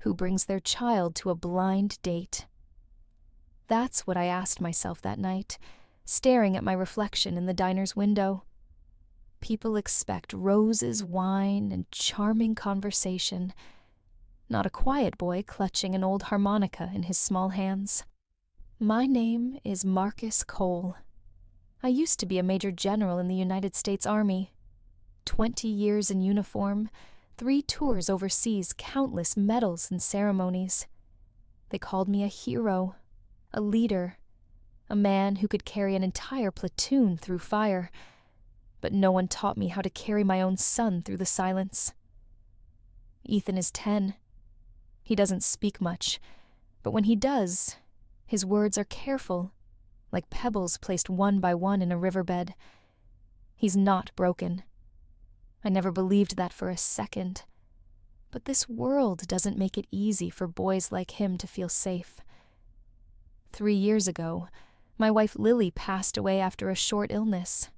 who brings their child to a blind date? That's what I asked myself that night, staring at my reflection in the diner's window. People expect roses, wine, and charming conversation, not a quiet boy clutching an old harmonica in his small hands. My name is Marcus Cole. I used to be a major general in the United States Army. 20 years in uniform, 3 tours overseas, countless medals and ceremonies. They called me a hero, a leader, a man who could carry an entire platoon through fire, but no one taught me how to carry my own son through the silence. Ethan is 10. He doesn't speak much, but when he does, his words are careful, like pebbles placed one by one in a riverbed. He's not broken. I never believed that for a second. But this world doesn't make it easy for boys like him to feel safe. 3 years ago, my wife Lily passed away after a short illness.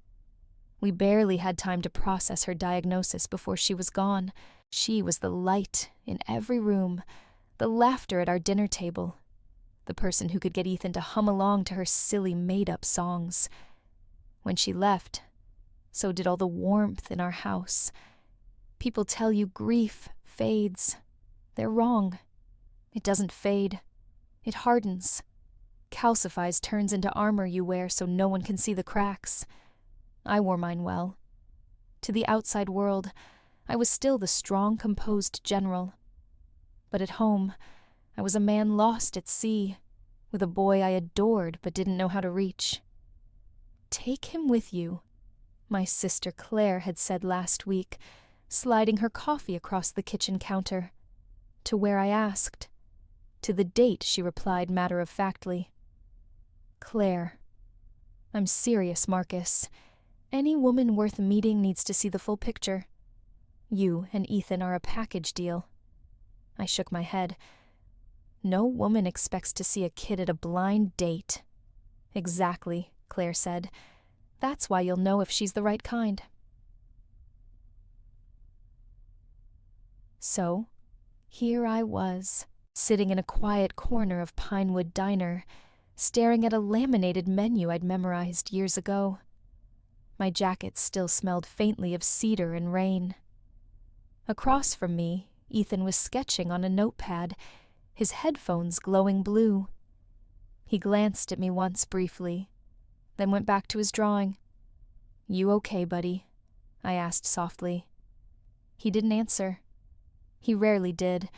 We barely had time to process her diagnosis before she was gone. She was the light in every room, the laughter at our dinner table, the person who could get Ethan to hum along to her silly made-up songs. When she left, so did all the warmth in our house. People tell you grief fades. They're wrong. It doesn't fade. It hardens, calcifies, turns into armor you wear so no one can see the cracks. I wore mine well. To the outside world, I was still the strong, composed general. But at home, I was a man lost at sea, with a boy I adored but didn't know how to reach. Take him with you, my sister Claire had said last week, sliding her coffee across the kitchen counter. To where I asked. To the date, she replied matter-of-factly. Claire. I'm serious, Marcus. Any woman worth meeting needs to see the full picture. You and Ethan are a package deal. I shook my head. No woman expects to see a kid at a blind date. Exactly, Claire said. That's why you'll know if she's the right kind. So, here I was, sitting in a quiet corner of Pinewood Diner, staring at a laminated menu I'd memorized years ago. My jacket still smelled faintly of cedar and rain. Across from me, Ethan was sketching on a notepad, his headphones glowing blue. He glanced at me once briefly, then went back to his drawing. You okay, buddy? I asked softly. He didn't answer. He rarely did,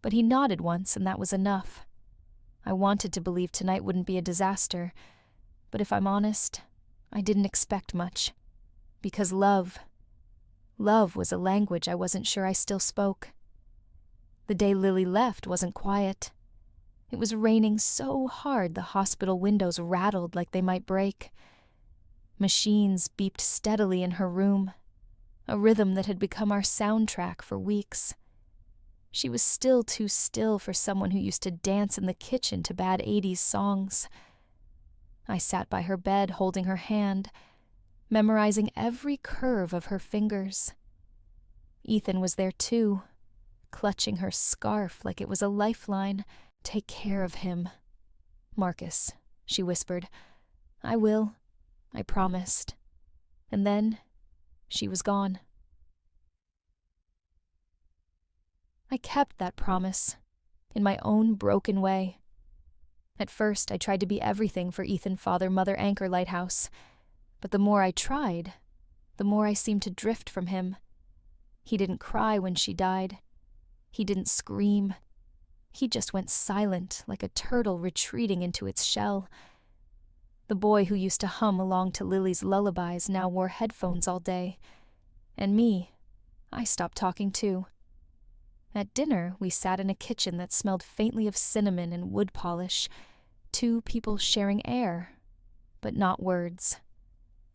but he nodded once and that was enough. I wanted to believe tonight wouldn't be a disaster, but if I'm honest, I didn't expect much. Because love was a language I wasn't sure I still spoke. The day Lily left wasn't quiet. It was raining so hard the hospital windows rattled like they might break. Machines beeped steadily in her room, a rhythm that had become our soundtrack for weeks. She was still too still for someone who used to dance in the kitchen to bad 80s songs. I sat by her bed holding her hand, memorizing every curve of her fingers. Ethan was there too, clutching her scarf like it was a lifeline. Take care of him. Marcus, she whispered. I will, I promised. And then, she was gone. I kept that promise, in my own broken way. At first, I tried to be everything for Ethan Father Mother Anchor Lighthouse, but the more I tried, the more I seemed to drift from him. He didn't cry when she died. He didn't scream. He just went silent, like a turtle retreating into its shell. The boy who used to hum along to Lily's lullabies now wore headphones all day. And me, I stopped talking too. At dinner, we sat in a kitchen that smelled faintly of cinnamon and wood polish, 2 people sharing air, but not words.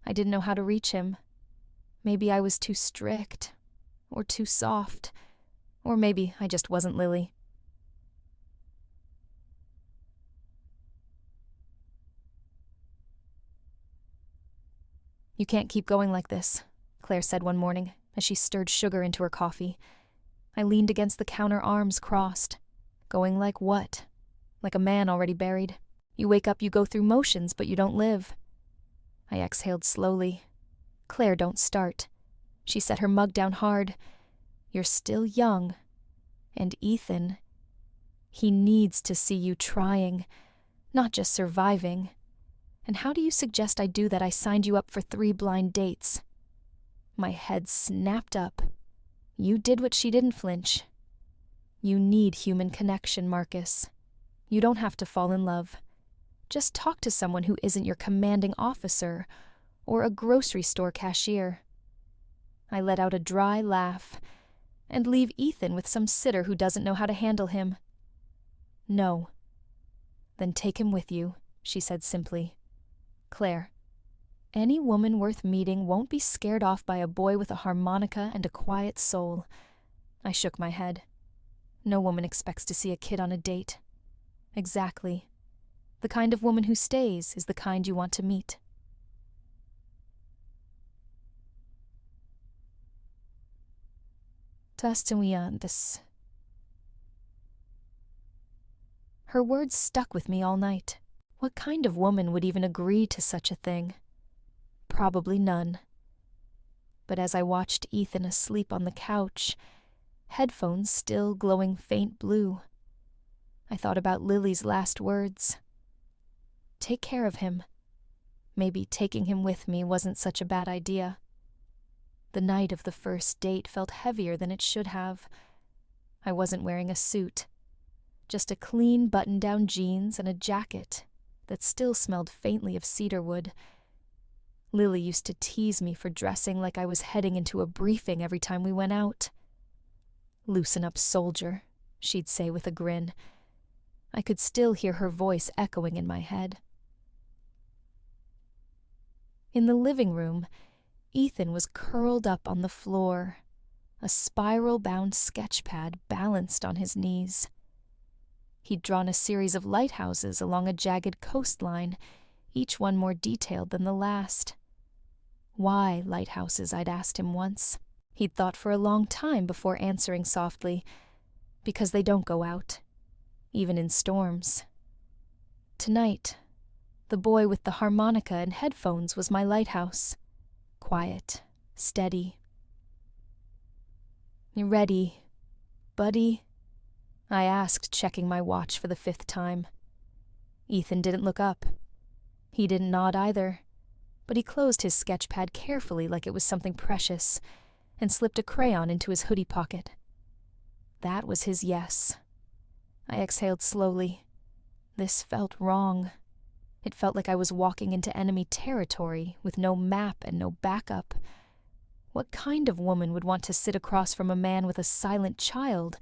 I didn't know how to reach him. Maybe I was too strict, or too soft, or maybe I just wasn't Lily. You can't keep going like this, Claire said one morning as she stirred sugar into her coffee. I leaned against the counter, arms crossed. Going like what? Like a man already buried. You wake up, you go through motions, but you don't live. I exhaled slowly. Claire, don't start. She set her mug down hard. You're still young. And Ethan, he needs to see you trying, not just surviving. And how do you suggest I do that? I signed you up for 3 blind dates. My head snapped up. You did what she didn't flinch. You need human connection, Marcus. You don't have to fall in love. Just talk to someone who isn't your commanding officer or a grocery store cashier. I let out a dry laugh and leave Ethan with some sitter who doesn't know how to handle him. No. Then take him with you, she said simply. Claire, any woman worth meeting won't be scared off by a boy with a harmonica and a quiet soul. I shook my head. No woman expects to see a kid on a date. Exactly. The kind of woman who stays is the kind you want to meet. Tastuiantes. Her words stuck with me all night. What kind of woman would even agree to such a thing? Probably none. But as I watched Ethan asleep on the couch, headphones still glowing faint blue, I thought about Lily's last words. Take care of him. Maybe taking him with me wasn't such a bad idea. The night of the first date felt heavier than it should have. I wasn't wearing a suit, just a clean button-down jeans and a jacket that still smelled faintly of cedarwood. Lily used to tease me for dressing like I was heading into a briefing every time we went out. Loosen up, soldier, she'd say with a grin. I could still hear her voice echoing in my head. In the living room, Ethan was curled up on the floor, a spiral-bound sketchpad balanced on his knees. He'd drawn a series of lighthouses along a jagged coastline, each one more detailed than the last. Why lighthouses, I'd asked him once. He'd thought for a long time before answering softly, because they don't go out, even in storms. Tonight, the boy with the harmonica and headphones was my lighthouse. Quiet, steady. You ready, buddy? I asked, checking my watch for the 5th time. Ethan didn't look up. He didn't nod either, but he closed his sketchpad carefully like it was something precious and slipped a crayon into his hoodie pocket. That was his yes. I exhaled slowly. This felt wrong. It felt like I was walking into enemy territory with no map and no backup. What kind of woman would want to sit across from a man with a silent child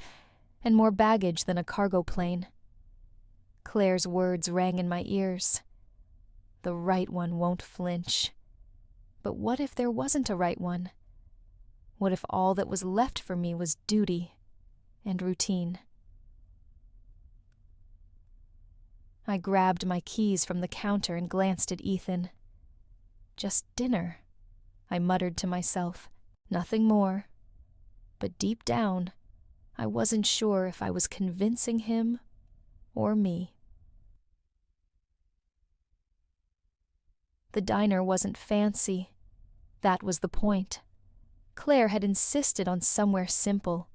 and more baggage than a cargo plane? Claire's words rang in my ears. The right one won't flinch. But what if there wasn't a right one? What if all that was left for me was duty and routine? I grabbed my keys from the counter and glanced at Ethan. Just dinner, I muttered to myself. Nothing more. But deep down, I wasn't sure if I was convincing him or me. The diner wasn't fancy. That was the point. Claire had insisted on somewhere simple,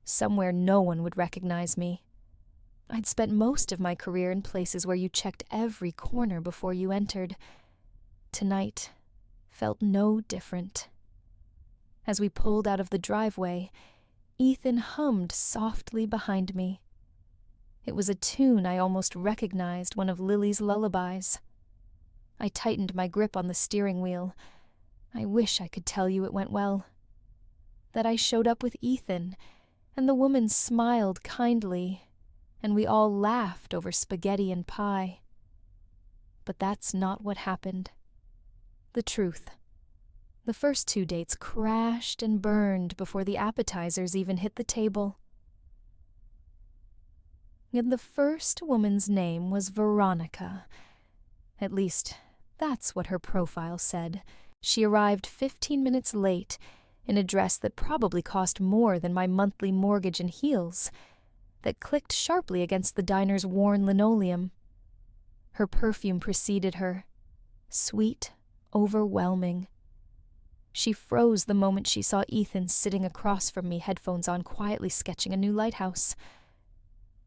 somewhere no one would recognize me. I'd spent most of my career in places where you checked every corner before you entered. Tonight felt no different. As we pulled out of the driveway, Ethan hummed softly behind me. It was a tune I almost recognized, one of Lily's lullabies. I tightened my grip on the steering wheel. I wish I could tell you it went well. That I showed up with Ethan, and the woman smiled kindly, and we all laughed over spaghetti and pie. But that's not what happened. The truth. The first 2 dates crashed and burned before the appetizers even hit the table. And the first woman's name was Veronica. At least, that's what her profile said. She arrived 15 minutes late, in a dress that probably cost more than my monthly mortgage and heels. that clicked sharply against the diner's worn linoleum. Her perfume preceded her, sweet, overwhelming. She froze the moment she saw Ethan sitting across from me, headphones on, quietly sketching a new lighthouse.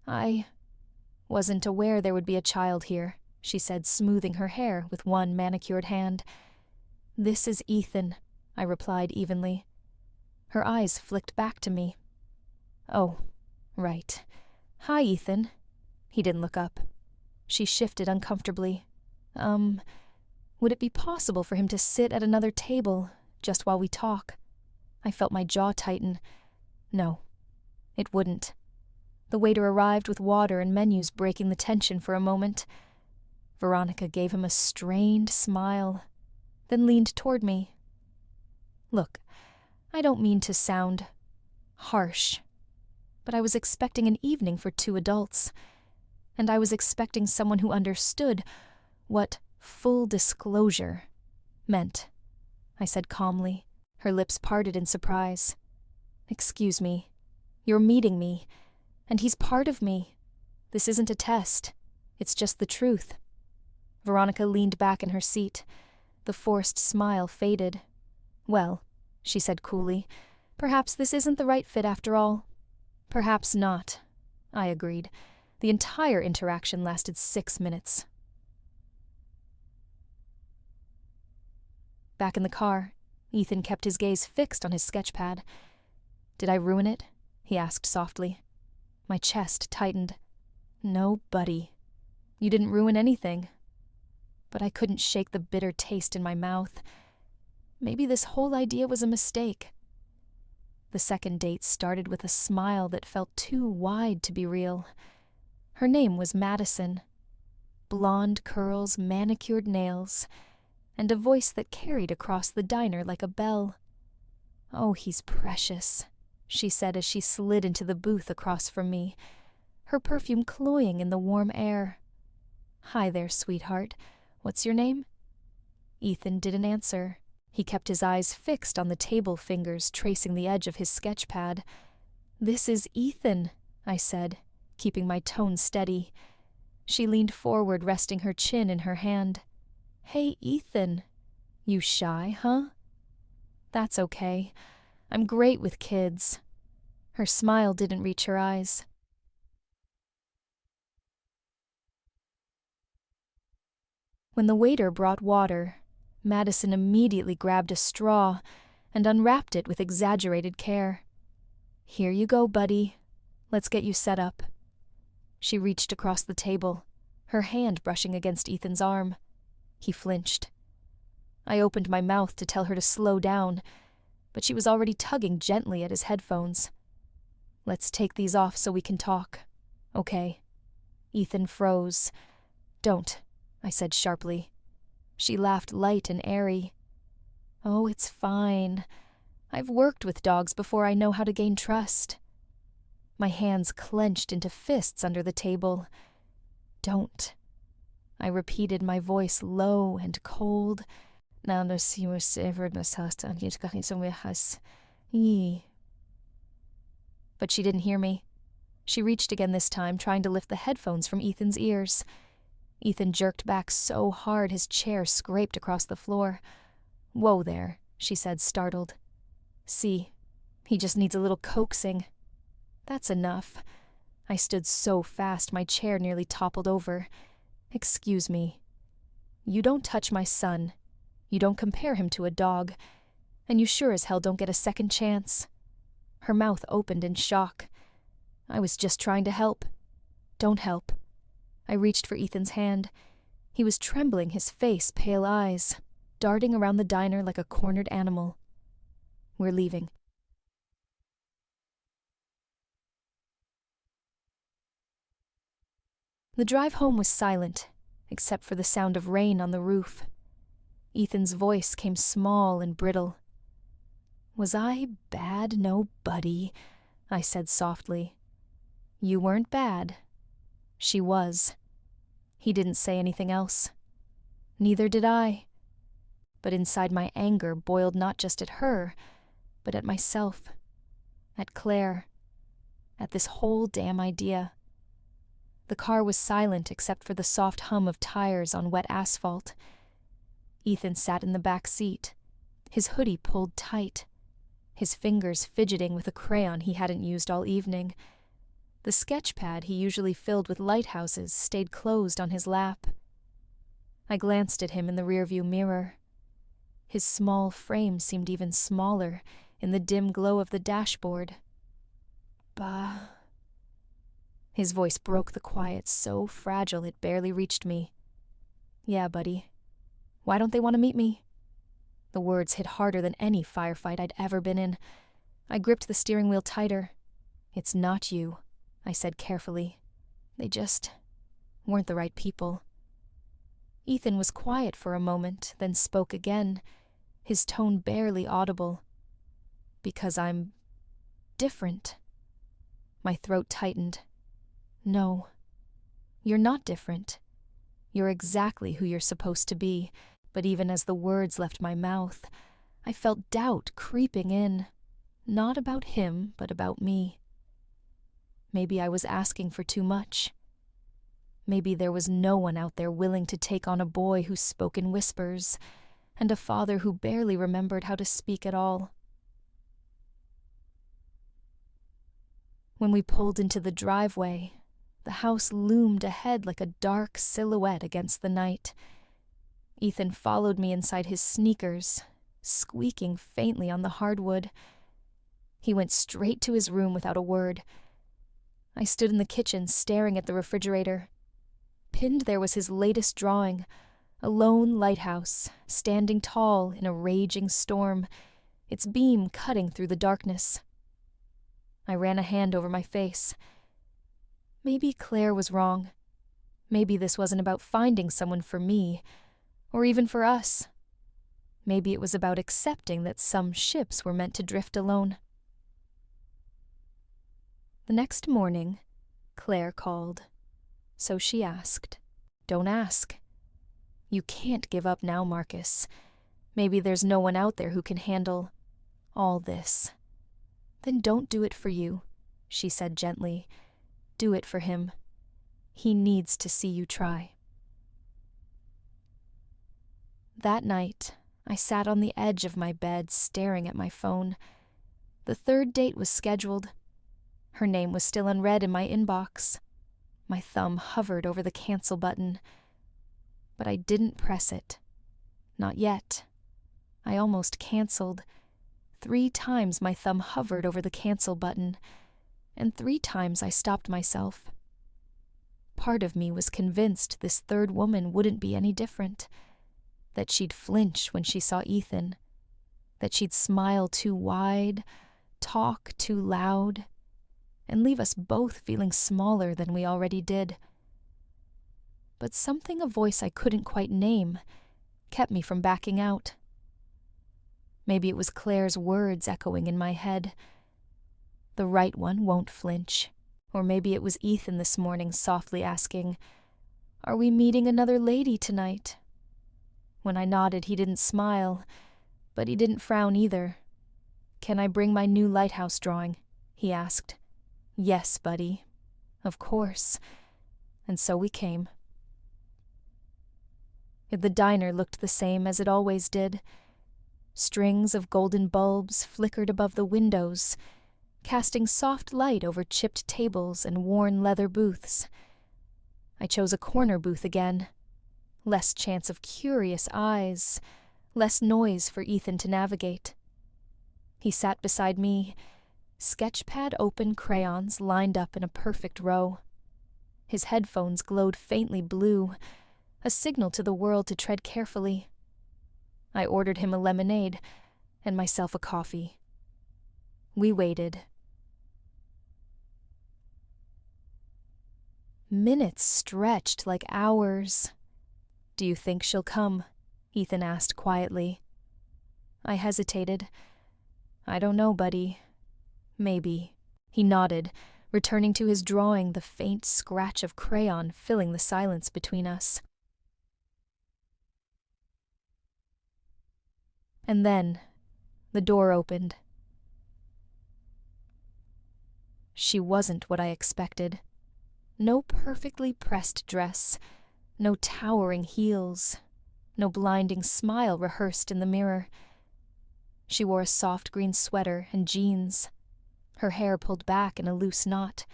"I wasn't aware there would be a child here," she said, smoothing her hair with one manicured hand. "This is Ethan," I replied evenly. Her eyes flicked back to me. "Oh, right. Hi, Ethan." He didn't look up. She shifted uncomfortably. Would it be possible for him to sit at another table just while we talk?" I felt my jaw tighten. No, it wouldn't. The waiter arrived with water and menus, breaking the tension for a moment. Veronica gave him a strained smile, then leaned toward me. "Look, I don't mean to sound harsh, but I was expecting an evening for 2 adults, and I was expecting someone who understood what full disclosure meant," I said calmly. Her lips parted in surprise. "Excuse me. You're meeting me, and he's part of me. This isn't a test. It's just the truth." Veronica leaned back in her seat. The forced smile faded. "Well," she said coolly, "perhaps this isn't the right fit after all." "Perhaps not," I agreed. The entire interaction lasted 6 minutes. Back in the car, Ethan kept his gaze fixed on his sketchpad. "Did I ruin it?" he asked softly. My chest tightened. "No, buddy. You didn't ruin anything." But I couldn't shake the bitter taste in my mouth. Maybe this whole idea was a mistake. The second date started with a smile that felt too wide to be real. Her name was Madison. Blonde curls, manicured nails, and a voice that carried across the diner like a bell. "Oh, he's precious," she said as she slid into the booth across from me, her perfume cloying in the warm air. "Hi there, sweetheart. What's your name?" Ethan didn't answer. He kept his eyes fixed on the table, fingers tracing the edge of his sketch pad. "This is Ethan," I said, keeping my tone steady. She leaned forward, resting her chin in her hand. "Hey, Ethan. You shy, huh?" "That's okay. I'm great with kids." Her smile didn't reach her eyes. When the waiter brought water, Madison immediately grabbed a straw and unwrapped it with exaggerated care. "Here you go, buddy. Let's get you set up." She reached across the table, her hand brushing against Ethan's arm. He flinched. I opened my mouth to tell her to slow down, but she was already tugging gently at his headphones. "Let's take these off so we can talk. Okay." Ethan froze. "Don't," I said sharply. She laughed light and airy. "Oh, it's fine. I've worked with dogs before. I know how to gain trust." My hands clenched into fists under the table. "Don't," I repeated, my voice low and cold. But she didn't hear me. She reached again this time, trying to lift the headphones from Ethan's ears. Ethan jerked back so hard his chair scraped across the floor. "Whoa there," she said, startled. "See, he just needs a little coaxing." "That's enough." I stood so fast my chair nearly toppled over. "Excuse me. You don't touch my son. You don't compare him to a dog. And you sure as hell don't get a second chance." Her mouth opened in shock. "I was just trying to help." "Don't help." I reached for Ethan's hand. He was trembling, his face pale eyes, darting around the diner like a cornered animal. "We're leaving." The drive home was silent, except for the sound of rain on the roof. Ethan's voice came small and brittle. "Was I bad? No, buddy," I said softly. "You weren't bad." She was. He didn't say anything else. Neither did I. But inside my anger boiled not just at her, but at myself, at Claire. at this whole damn idea. The car was silent except for the soft hum of tires on wet asphalt. Ethan sat in the back seat, his hoodie pulled tight, his fingers fidgeting with a crayon he hadn't used all evening. The sketch pad he usually filled with lighthouses stayed closed on his lap. I glanced at him in the rearview mirror. His small frame seemed even smaller in the dim glow of the dashboard. Bah. His voice broke the quiet so fragile it barely reached me. Yeah, buddy. Why don't they want to meet me? The words hit harder than any firefight I'd ever been in. I gripped the steering wheel tighter. It's not you, I said carefully. They just weren't the right people. Ethan was quiet for a moment, then spoke again, his tone barely audible. Because I'm different. My throat tightened. No, you're not different. You're exactly who you're supposed to be, but even as the words left my mouth, I felt doubt creeping in, not about him, but about me. Maybe I was asking for too much. Maybe there was no one out there willing to take on a boy who spoke in whispers, and a father who barely remembered how to speak at all. When we pulled into the driveway, the house loomed ahead like a dark silhouette against the night. Ethan followed me inside his sneakers, squeaking faintly on the hardwood. He went straight to his room without a word. I stood in the kitchen staring at the refrigerator. Pinned there was his latest drawing, a lone lighthouse, standing tall in a raging storm, its beam cutting through the darkness. I ran a hand over my face. Maybe Claire was wrong. Maybe this wasn't about finding someone for me, or even for us. Maybe it was about accepting that some ships were meant to drift alone. The next morning, Claire called. So she asked. Don't ask. You can't give up now, Marcus. Maybe there's no one out there who can handle all this. Then don't do it for you, she said gently. Do it for him. He needs to see you try. That night, I sat on the edge of my bed staring at my phone. The third date was scheduled. Her name was still unread in my inbox. My thumb hovered over the cancel button. But I didn't press it. Not yet. I almost canceled. 3 times my thumb hovered over the cancel button, and 3 times I stopped myself. Part of me was convinced this third woman wouldn't be any different, that she'd flinch when she saw Ethan, that she'd smile too wide, talk too loud, and leave us both feeling smaller than we already did. But something a voice I couldn't quite name kept me from backing out. Maybe it was Claire's words echoing in my head. The right one won't flinch. Or maybe it was Ethan this morning softly asking, "Are we meeting another lady tonight?" When I nodded, he didn't smile, but he didn't frown either. "Can I bring my new lighthouse drawing?" he asked. "Yes, buddy. Of course." And so we came. The diner looked the same as it always did. Strings of golden bulbs flickered above the windows, casting soft light over chipped tables and worn leather booths. I chose a corner booth again. Less chance of curious eyes, less noise for Ethan to navigate. He sat beside me, sketchpad open, crayons lined up in a perfect row. His headphones glowed faintly blue, a signal to the world to tread carefully. I ordered him a lemonade and myself a coffee. We waited. Minutes stretched like hours. "Do you think she'll come?" Ethan asked quietly. I hesitated. "I don't know, buddy. Maybe." He nodded, returning to his drawing, the faint scratch of crayon filling the silence between us. And then, the door opened. She wasn't what I expected. No perfectly pressed dress, no towering heels, no blinding smile rehearsed in the mirror. She wore a soft green sweater and jeans, her hair pulled back in a loose knot.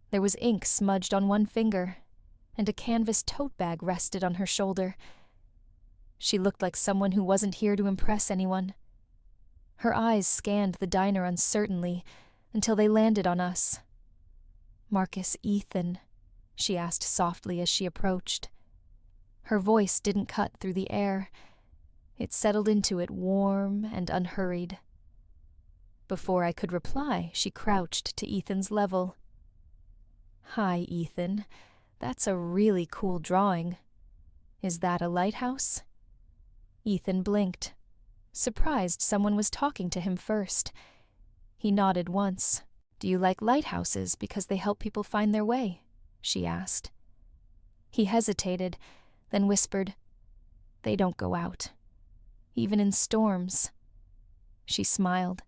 There was ink smudged on one finger, and a canvas tote bag rested on her shoulder. She looked like someone who wasn't here to impress anyone. Her eyes scanned the diner uncertainly until they landed on us. "Marcus, Ethan," she asked softly as she approached. Her voice didn't cut through the air. It settled into it warm and unhurried. Before I could reply, she crouched to Ethan's level. "Hi, Ethan. That's a really cool drawing. Is that a lighthouse?" Ethan blinked, surprised someone was talking to him first. He nodded once. "Do you like lighthouses because they help people find their way?" she asked. He hesitated, then whispered, "They don't go out, even in storms." She smiled.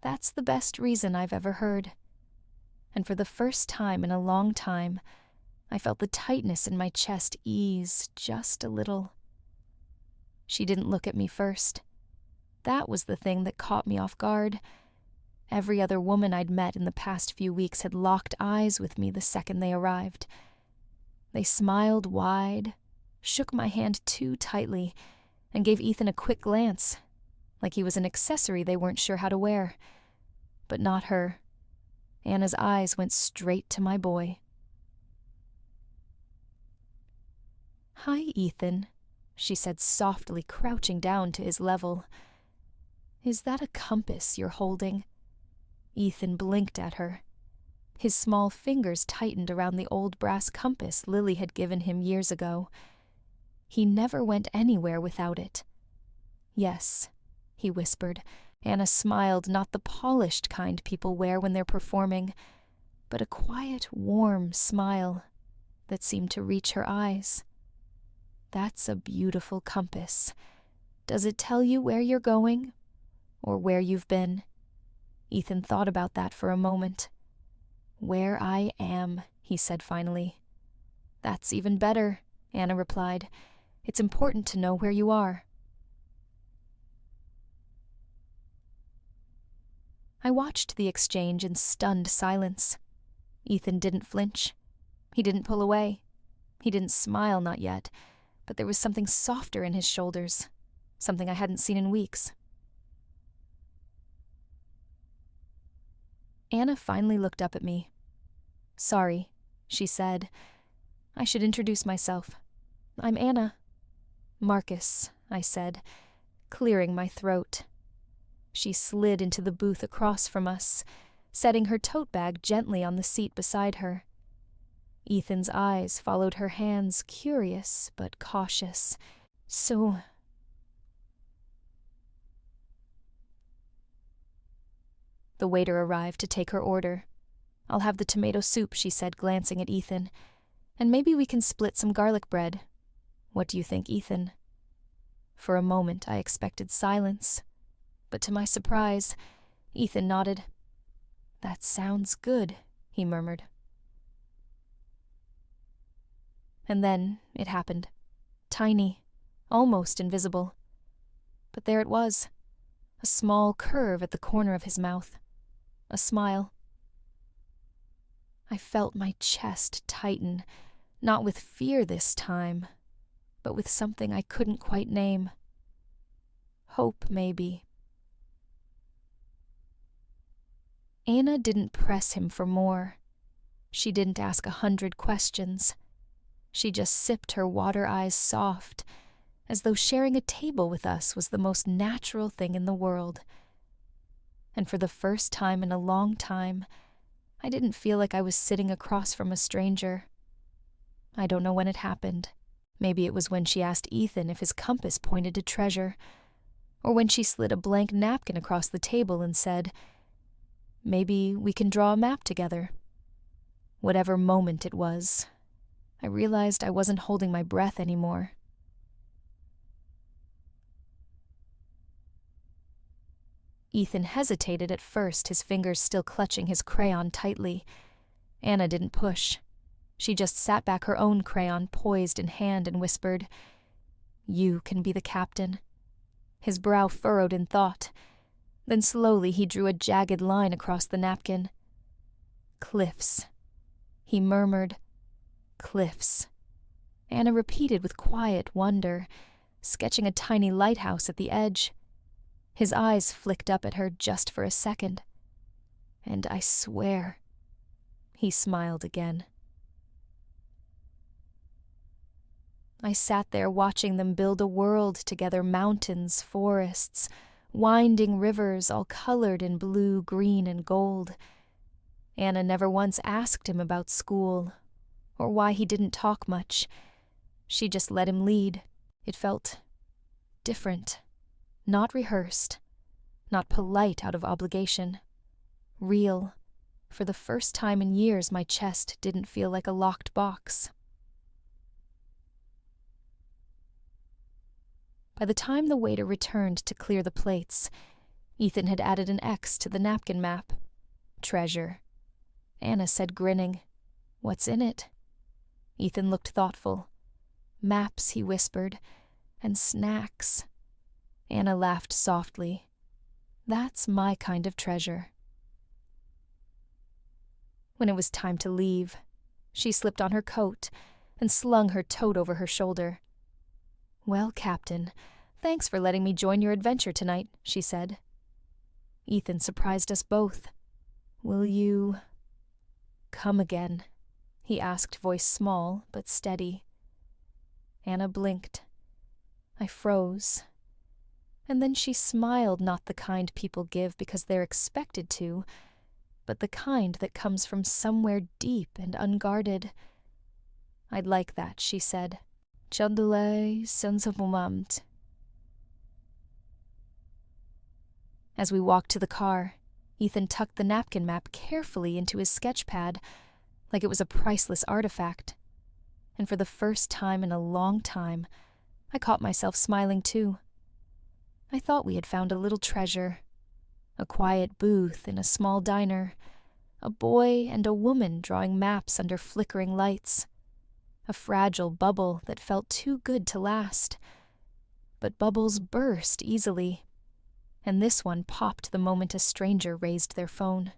"That's the best reason I've ever heard." And for the first time in a long time, I felt the tightness in my chest ease just a little. She didn't look at me first. That was the thing that caught me off guard. Every other woman I'd met in the past few weeks had locked eyes with me the second they arrived. They smiled wide, shook my hand too tightly, and gave Ethan a quick glance, like he was an accessory they weren't sure how to wear. But not her. Anna's eyes went straight to my boy. "Hi, Ethan," she said softly, crouching down to his level. "Is that a compass you're holding?" Ethan blinked at her. His small fingers tightened around the old brass compass Lily had given him years ago. He never went anywhere without it. "Yes," he whispered. Anna smiled, not the polished kind people wear when they're performing, but a quiet, warm smile that seemed to reach her eyes. "That's a beautiful compass. Does it tell you where you're going? Or where you've been?" Ethan thought about that for a moment. "Where I am," he said finally. "That's even better," Anna replied. "It's important to know where you are." I watched the exchange in stunned silence. Ethan didn't flinch. He didn't pull away. He didn't smile, not yet, but there was something softer in his shoulders, something I hadn't seen in weeks. Anna finally looked up at me. "Sorry," she said. "I should introduce myself. I'm Anna." "Marcus," I said, clearing my throat. She slid into the booth across from us, setting her tote bag gently on the seat beside her. Ethan's eyes followed her hands, curious but cautious. "So..." The waiter arrived to take her order. "I'll have the tomato soup," she said, glancing at Ethan. "And maybe we can split some garlic bread. What do you think, Ethan?" For a moment I expected silence, but to my surprise, Ethan nodded. "That sounds good," he murmured. And then it happened. Tiny, almost invisible. But there it was, a small curve at the corner of his mouth. A smile. I felt my chest tighten, not with fear this time, but with something I couldn't quite name. Hope, maybe. Anna didn't press him for more. She didn't ask 100 questions. She just sipped her water eyes soft, as though sharing a table with us was the most natural thing in the world. And for the first time in a long time, I didn't feel like I was sitting across from a stranger. I don't know when it happened. Maybe it was when she asked Ethan if his compass pointed to treasure, or when she slid a blank napkin across the table and said, "Maybe we can draw a map together." Whatever moment it was, I realized I wasn't holding my breath anymore. Ethan hesitated at first, his fingers still clutching his crayon tightly. Anna didn't push. She just sat back her own crayon poised in hand and whispered, "You can be the captain." His brow furrowed in thought. Then slowly he drew a jagged line across the napkin. "Cliffs," he murmured. "Cliffs." Anna repeated with quiet wonder, sketching a tiny lighthouse at the edge. His eyes flicked up at her just for a second. "And I swear," he smiled again. I sat there watching them build a world together, mountains, forests, winding rivers all colored in blue, green, and gold. Anna never once asked him about school, or why he didn't talk much. She just let him lead. It felt different, not rehearsed, not polite out of obligation. Real. For the first time in years, my chest didn't feel like a locked box. By the time the waiter returned to clear the plates, Ethan had added an X to the napkin map. Treasure. Anna said, grinning, "What's in it?" Ethan looked thoughtful. "Maps," he whispered, "and snacks." Anna laughed softly. "That's my kind of treasure." When it was time to leave, she slipped on her coat and slung her tote over her shoulder. "Well, Captain, thanks for letting me join your adventure tonight," she said. Ethan surprised us both. "Will you come again?" he asked, voice small but steady. Anna blinked. I froze. And then she smiled, not the kind people give because they're expected to, but the kind that comes from somewhere deep and unguarded. "I'd like that," she said. "Chadulay sensapumamt." As we walked to the car, Ethan tucked the napkin map carefully into his sketch pad, like it was a priceless artifact. And for the first time in a long time, I caught myself smiling too. I thought we had found a little treasure. A quiet booth in a small diner. A boy and a woman drawing maps under flickering lights. A fragile bubble that felt too good to last. But bubbles burst easily, and this one popped the moment a stranger raised their phone.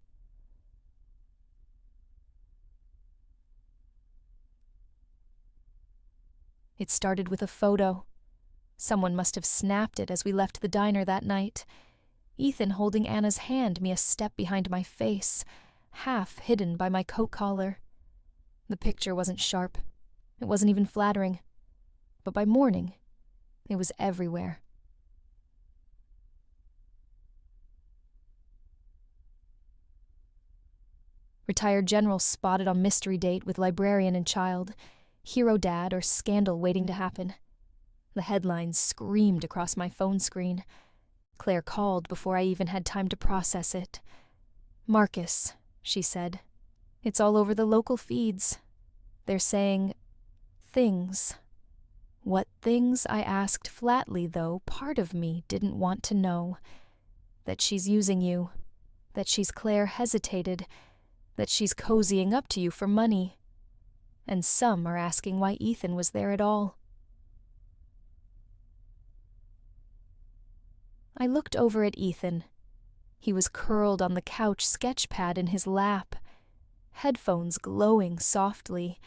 It started with a photo. Someone must have snapped it as we left the diner that night. Ethan holding Anna's hand, me a step behind my face, half hidden by my coat collar. The picture wasn't sharp. It wasn't even flattering. But by morning, it was everywhere. Retired general spotted on mystery date with librarian and child. Hero dad or scandal waiting to happen. The headlines screamed across my phone screen. Claire called before I even had time to process it. "Marcus," she said. "It's all over the local feeds. They're saying things." What things, I asked flatly, though part of me didn't want to know. That she's using you. That she's Claire hesitated. That she's cozying up to you for money. And some are asking why Ethan was there at all. I looked over at Ethan. He was curled on the couch, sketch pad in his lap, headphones glowing softly.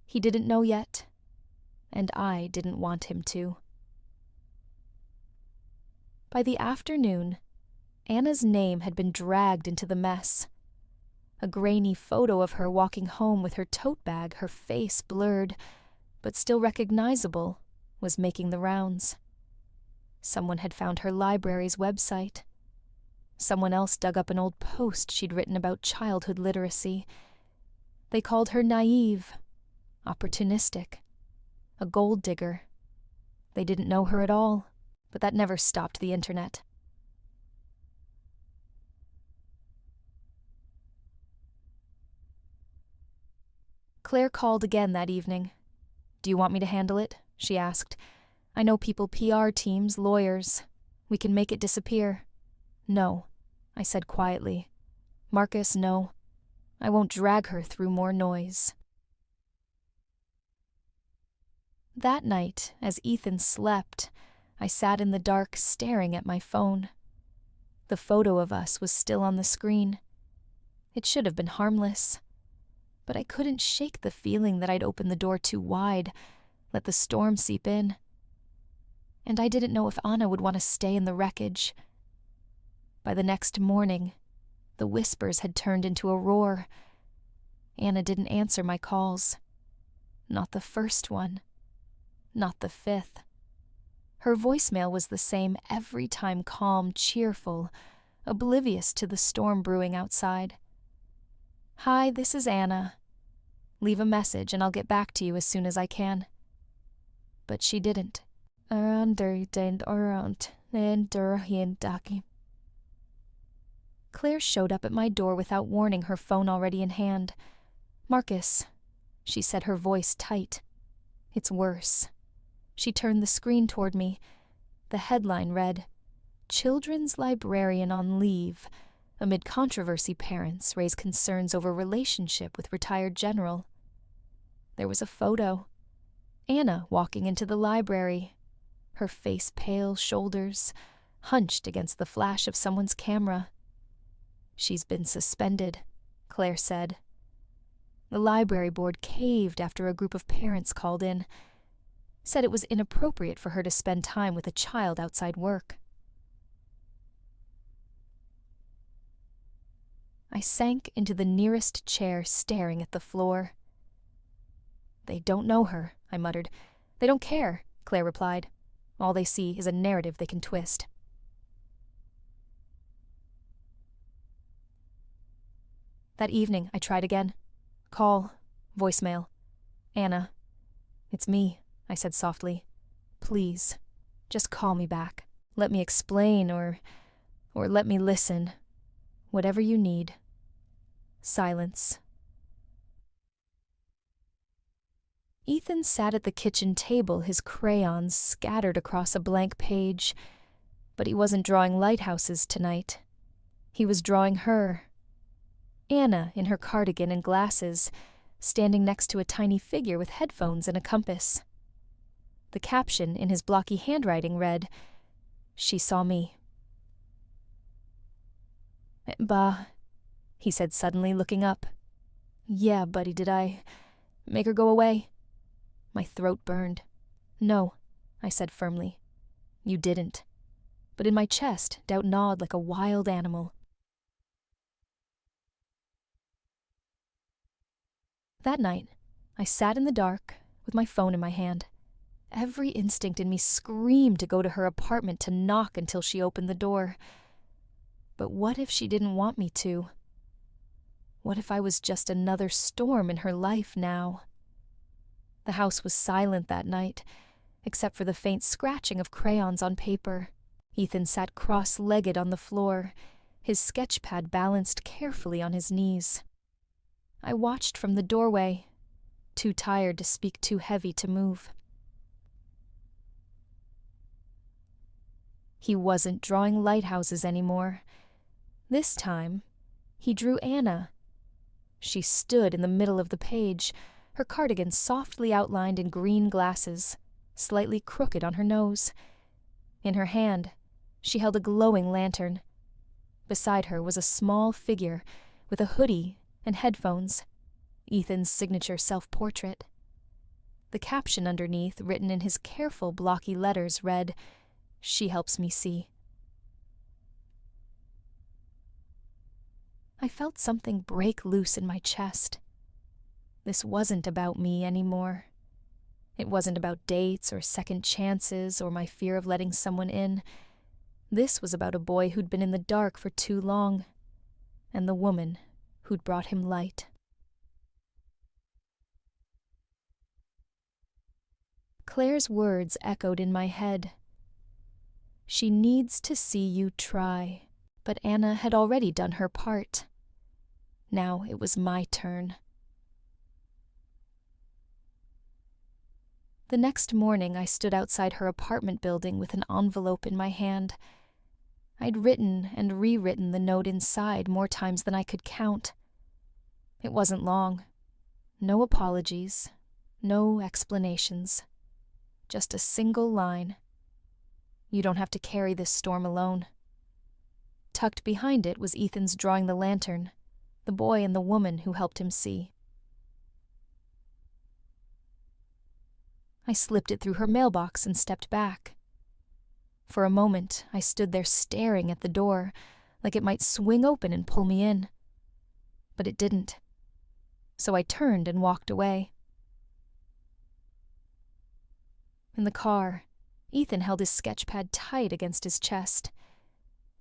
He didn't know yet, and I didn't want him to. By the afternoon, Anna's name had been dragged into the mess. A grainy photo of her walking home with her tote bag, her face blurred, but still recognizable, was making the rounds. Someone had found her library's website. Someone else dug up an old post she'd written about childhood literacy. They called her naive, opportunistic, a gold digger. They didn't know her at all, but that never stopped the internet. Claire called again that evening. "Do you want me to handle it?" she asked. "I know people, PR teams, lawyers. We can make it disappear. No, I said quietly. Marcus, no. I won't drag her through more noise. That night, as Ethan slept, I sat in the dark staring at my phone. The photo of us was still on the screen. It should have been harmless, but I couldn't shake the feeling that I'd opened the door too wide, let the storm seep in. And I didn't know if Anna would want to stay in the wreckage. By the next morning, the whispers had turned into a roar. Anna didn't answer my calls. Not the first one. Not the fifth. Her voicemail was the same every time, calm, cheerful, oblivious to the storm brewing outside. Hi, this is Anna. Leave a message and I'll get back to you as soon as I can. But she didn't. Claire showed up at my door without warning, her phone already in hand. Marcus, she said, her voice tight. It's worse. She turned the screen toward me. The headline read, Children's Librarian on Leave. Amid controversy, parents raise concerns over relationship with retired general. There was a photo. Anna walking into the library. Her face pale, shoulders hunched against the flash of someone's camera. She's been suspended, Claire said. The library board caved after a group of parents called in. Said it was inappropriate for her to spend time with a child outside work. I sank into the nearest chair, staring at the floor. They don't know her, I muttered. They don't care, Claire replied. All they see is a narrative they can twist. That evening, I tried again. Call, voicemail. Anna. It's me, I said softly. Please, just call me back. Let me explain or let me listen. Whatever you need. Silence. Ethan sat at the kitchen table, his crayons scattered across a blank page. But he wasn't drawing lighthouses tonight. He was drawing her. Anna, in her cardigan and glasses, standing next to a tiny figure with headphones and a compass. The caption in his blocky handwriting read, She saw me. Bah, he said suddenly, looking up. Yeah, buddy, did I make her go away? My throat burned. No, I said firmly. You didn't. But in my chest, doubt gnawed like a wild animal. That night, I sat in the dark with my phone in my hand. Every instinct in me screamed to go to her apartment to knock until she opened the door. But what if she didn't want me to? What if I was just another storm in her life now? The house was silent that night, except for the faint scratching of crayons on paper. Ethan sat cross-legged on the floor, his sketch pad balanced carefully on his knees. I watched from the doorway, too tired to speak, too heavy to move. He wasn't drawing lighthouses anymore. This time, he drew Anna. She stood in the middle of the page, her cardigan softly outlined in green glasses, slightly crooked on her nose. In her hand, she held a glowing lantern. Beside her was a small figure with a hoodie and headphones, Ethan's signature self-portrait. The caption underneath, written in his careful blocky letters, read, She helps me see. I felt something break loose in my chest. This wasn't about me anymore. It wasn't about dates or second chances or my fear of letting someone in. This was about a boy who'd been in the dark for too long, and the woman who'd brought him light. Claire's words echoed in my head. She needs to see you try, but Anna had already done her part. Now it was my turn. The next morning I stood outside her apartment building with an envelope in my hand. I'd written and rewritten the note inside more times than I could count. It wasn't long. No apologies, no explanations. Just a single line. You don't have to carry this storm alone. Tucked behind it was Ethan's drawing the lantern, the boy and the woman who helped him see. I slipped it through her mailbox and stepped back. For a moment, I stood there staring at the door, like it might swing open and pull me in. But it didn't. So I turned and walked away. In the car, Ethan held his sketchpad tight against his chest.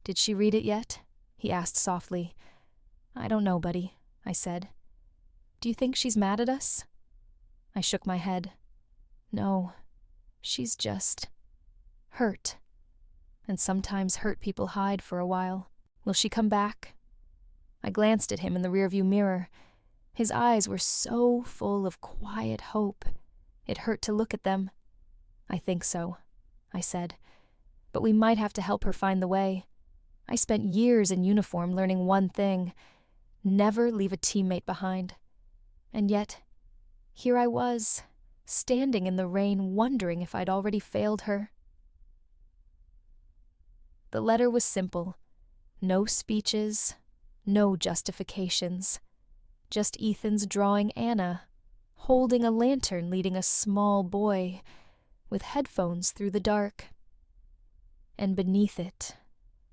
"Did she read it yet?" he asked softly. "I don't know, buddy," I said. "Do you think she's mad at us?" I shook my head. "No, she's just hurt. And sometimes hurt people hide for a while. Will she come back?" I glanced at him in the rearview mirror. His eyes were so full of quiet hope. It hurt to look at them. "I think so," I said. "But we might have to help her find the way. I spent years in uniform learning one thing: never leave a teammate behind. And yet, here I was, standing in the rain wondering if I'd already failed her." The letter was simple. No speeches, no justifications. Just Ethan's drawing Anna, holding a lantern leading a small boy, with headphones through the dark. And beneath it,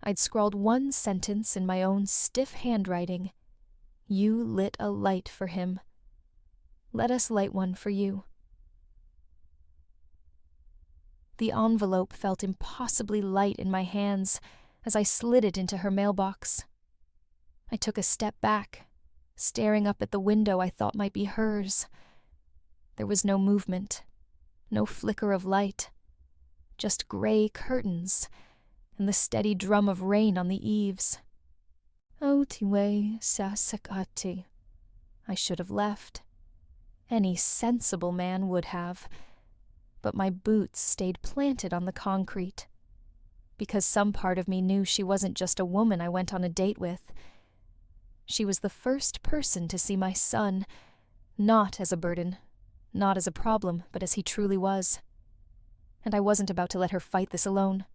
I'd scrawled one sentence in my own stiff handwriting: "You lit a light for him. Let us light one for you." The envelope felt impossibly light in my hands as I slid it into her mailbox. I took a step back, staring up at the window I thought might be hers. There was no movement, no flicker of light, just gray curtains and the steady drum of rain on the eaves. "Otiwe sasakati." I should have left. Any sensible man would have. But my boots stayed planted on the concrete. Because some part of me knew she wasn't just a woman I went on a date with. She was the first person to see my son, not as a burden, not as a problem, but as he truly was. And I wasn't about to let her fight this alone.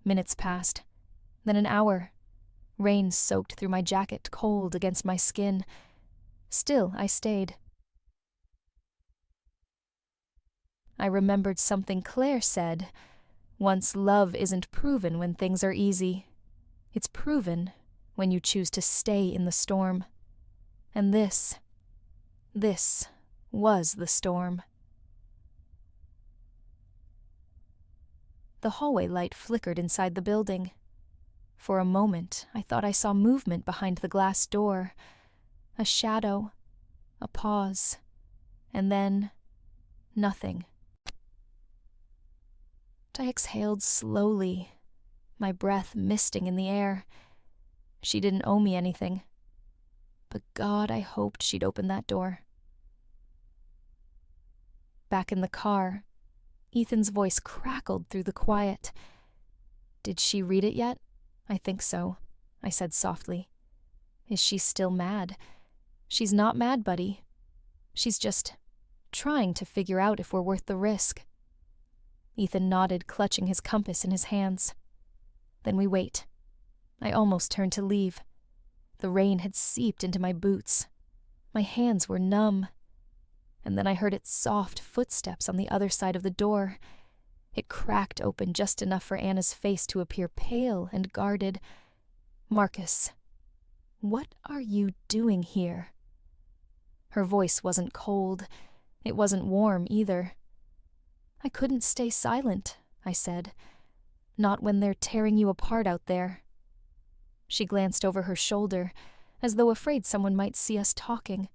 Minutes passed, then an hour. Rain soaked through my jacket, cold against my skin. Still, I stayed. I remembered something Claire said. Once love isn't proven when things are easy. It's proven when you choose to stay in the storm. And this was the storm. The hallway light flickered inside the building. For a moment, I thought I saw movement behind the glass door. A shadow, a pause, and then nothing. I exhaled slowly, my breath misting in the air. She didn't owe me anything. But God, I hoped she'd open that door. Back in the car, Ethan's voice crackled through the quiet. "Did she read it yet?" "I think so," I said softly. "Is she still mad?" "She's not mad, buddy. She's just trying to figure out if we're worth the risk." Ethan nodded, clutching his compass in his hands. Then we wait. I almost turned to leave. The rain had seeped into my boots. My hands were numb. And then I heard its soft footsteps on the other side of the door. It cracked open just enough for Anna's face to appear pale and guarded. "Marcus, what are you doing here?" Her voice wasn't cold. It wasn't warm either. "I couldn't stay silent," I said. "Not when they're tearing you apart out there." She glanced over her shoulder, as though afraid someone might see us talking.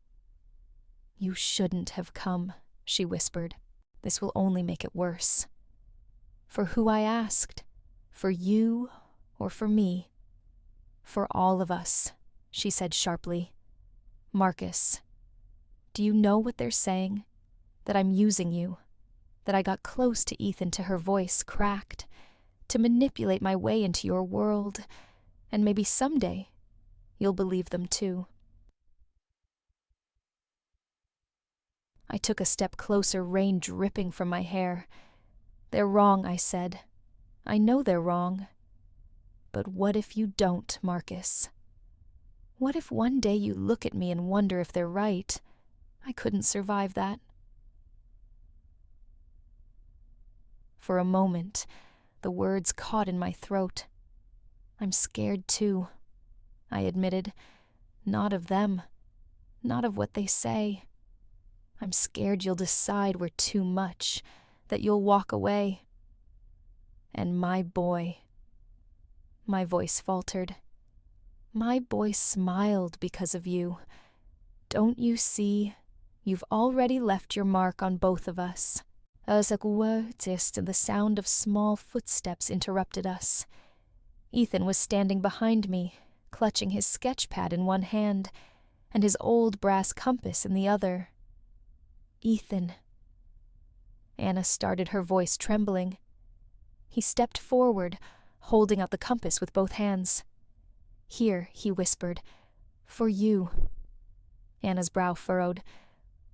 "You shouldn't have come," she whispered. "This will only make it worse." "For who?" I asked. "For you or for me?" "For all of us," she said sharply. "Marcus, do you know what they're saying? that I'm using you, that I got close to Ethan to her voice cracked, to manipulate my way into your world, and maybe someday you'll believe them too. I took a step closer, rain dripping from my hair. They're wrong, I said. I know they're wrong. But what if you don't, Marcus? What if one day you look at me and wonder if they're right? I couldn't survive that. For a moment, the words caught in my throat. I'm scared too, I admitted. Not of them. Not of what they say. I'm scared you'll decide we're too much, that you'll walk away. And my boy. My voice faltered. My boy smiled because of you. Don't you see? You've already left your mark on both of us. And the sound of small footsteps interrupted us. Ethan was standing behind me, clutching his sketch pad in one hand and his old brass compass in the other. Ethan. Anna started, her voice trembling. He stepped forward, holding out the compass with both hands. Here, he whispered, for you. Anna's brow furrowed.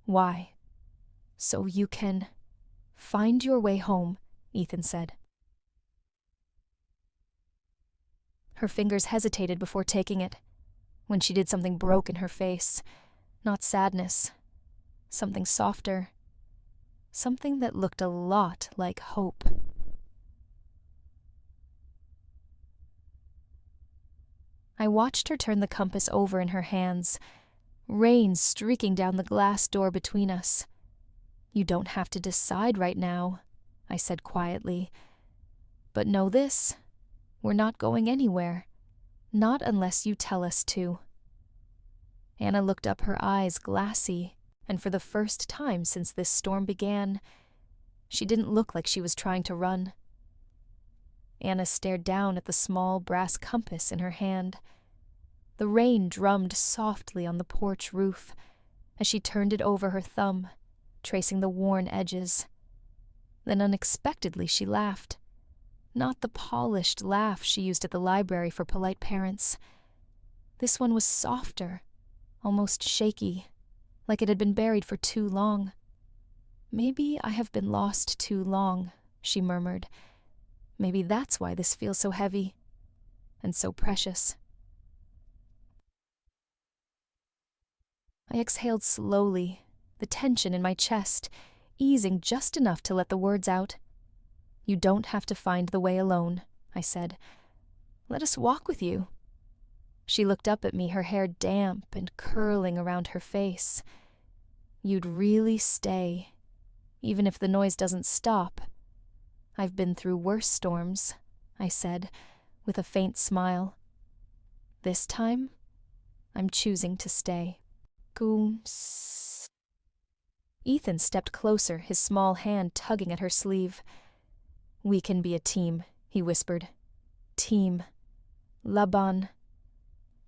Why? So you can find your way home, Ethan said. Her fingers hesitated before taking it. When she did, something broke in her face. Not sadness. Something softer. Something that looked a lot like hope. I watched her turn the compass over in her hands, rain streaking down the glass door between us. You don't have to decide right now, I said quietly. But know this, we're not going anywhere. Not unless you tell us to. Anna looked up, her eyes glassy, and for the first time since this storm began, she didn't look like she was trying to run. Anna stared down at the small brass compass in her hand. The rain drummed softly on the porch roof as she turned it over her thumb, tracing the worn edges. Then unexpectedly she laughed. Not the polished laugh she used at the library for polite parents. This one was softer, almost shaky, like it had been buried for too long. Maybe I have been lost too long, she murmured. Maybe that's why this feels so heavy and so precious. I exhaled slowly, the tension in my chest easing just enough to let the words out. You don't have to find the way alone, I said. Let us walk with you. She looked up at me, her hair damp and curling around her face. You'd really stay, even if the noise doesn't stop. I've been through worse storms, I said, with a faint smile. This time, I'm choosing to stay. Gooms. Ethan stepped closer, his small hand tugging at her sleeve. We can be a team, he whispered. Team. Laban.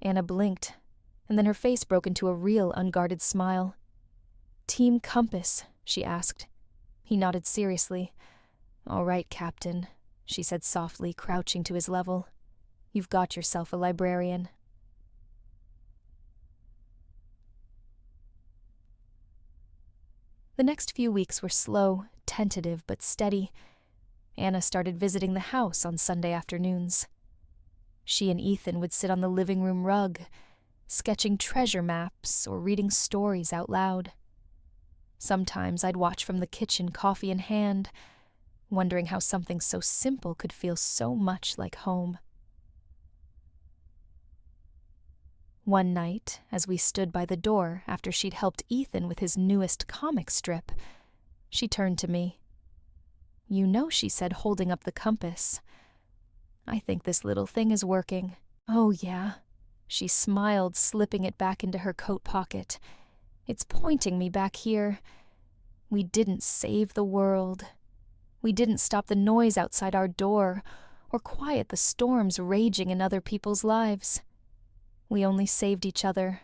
Anna blinked, and then her face broke into a real unguarded smile. Team Compass, she asked. He nodded seriously. All right, Captain, she said softly, crouching to his level. You've got yourself a librarian. The next few weeks were slow, tentative, but steady. Anna started visiting the house on Sunday afternoons. She and Ethan would sit on the living room rug, sketching treasure maps or reading stories out loud. Sometimes I'd watch from the kitchen, coffee in hand, wondering how something so simple could feel so much like home. One night, as we stood by the door after she'd helped Ethan with his newest comic strip, she turned to me. You know, she said, holding up the compass. I think this little thing is working. Oh, yeah. She smiled, slipping it back into her coat pocket. It's pointing me back here. We didn't save the world. We didn't stop the noise outside our door or quiet the storms raging in other people's lives. We only saved each other.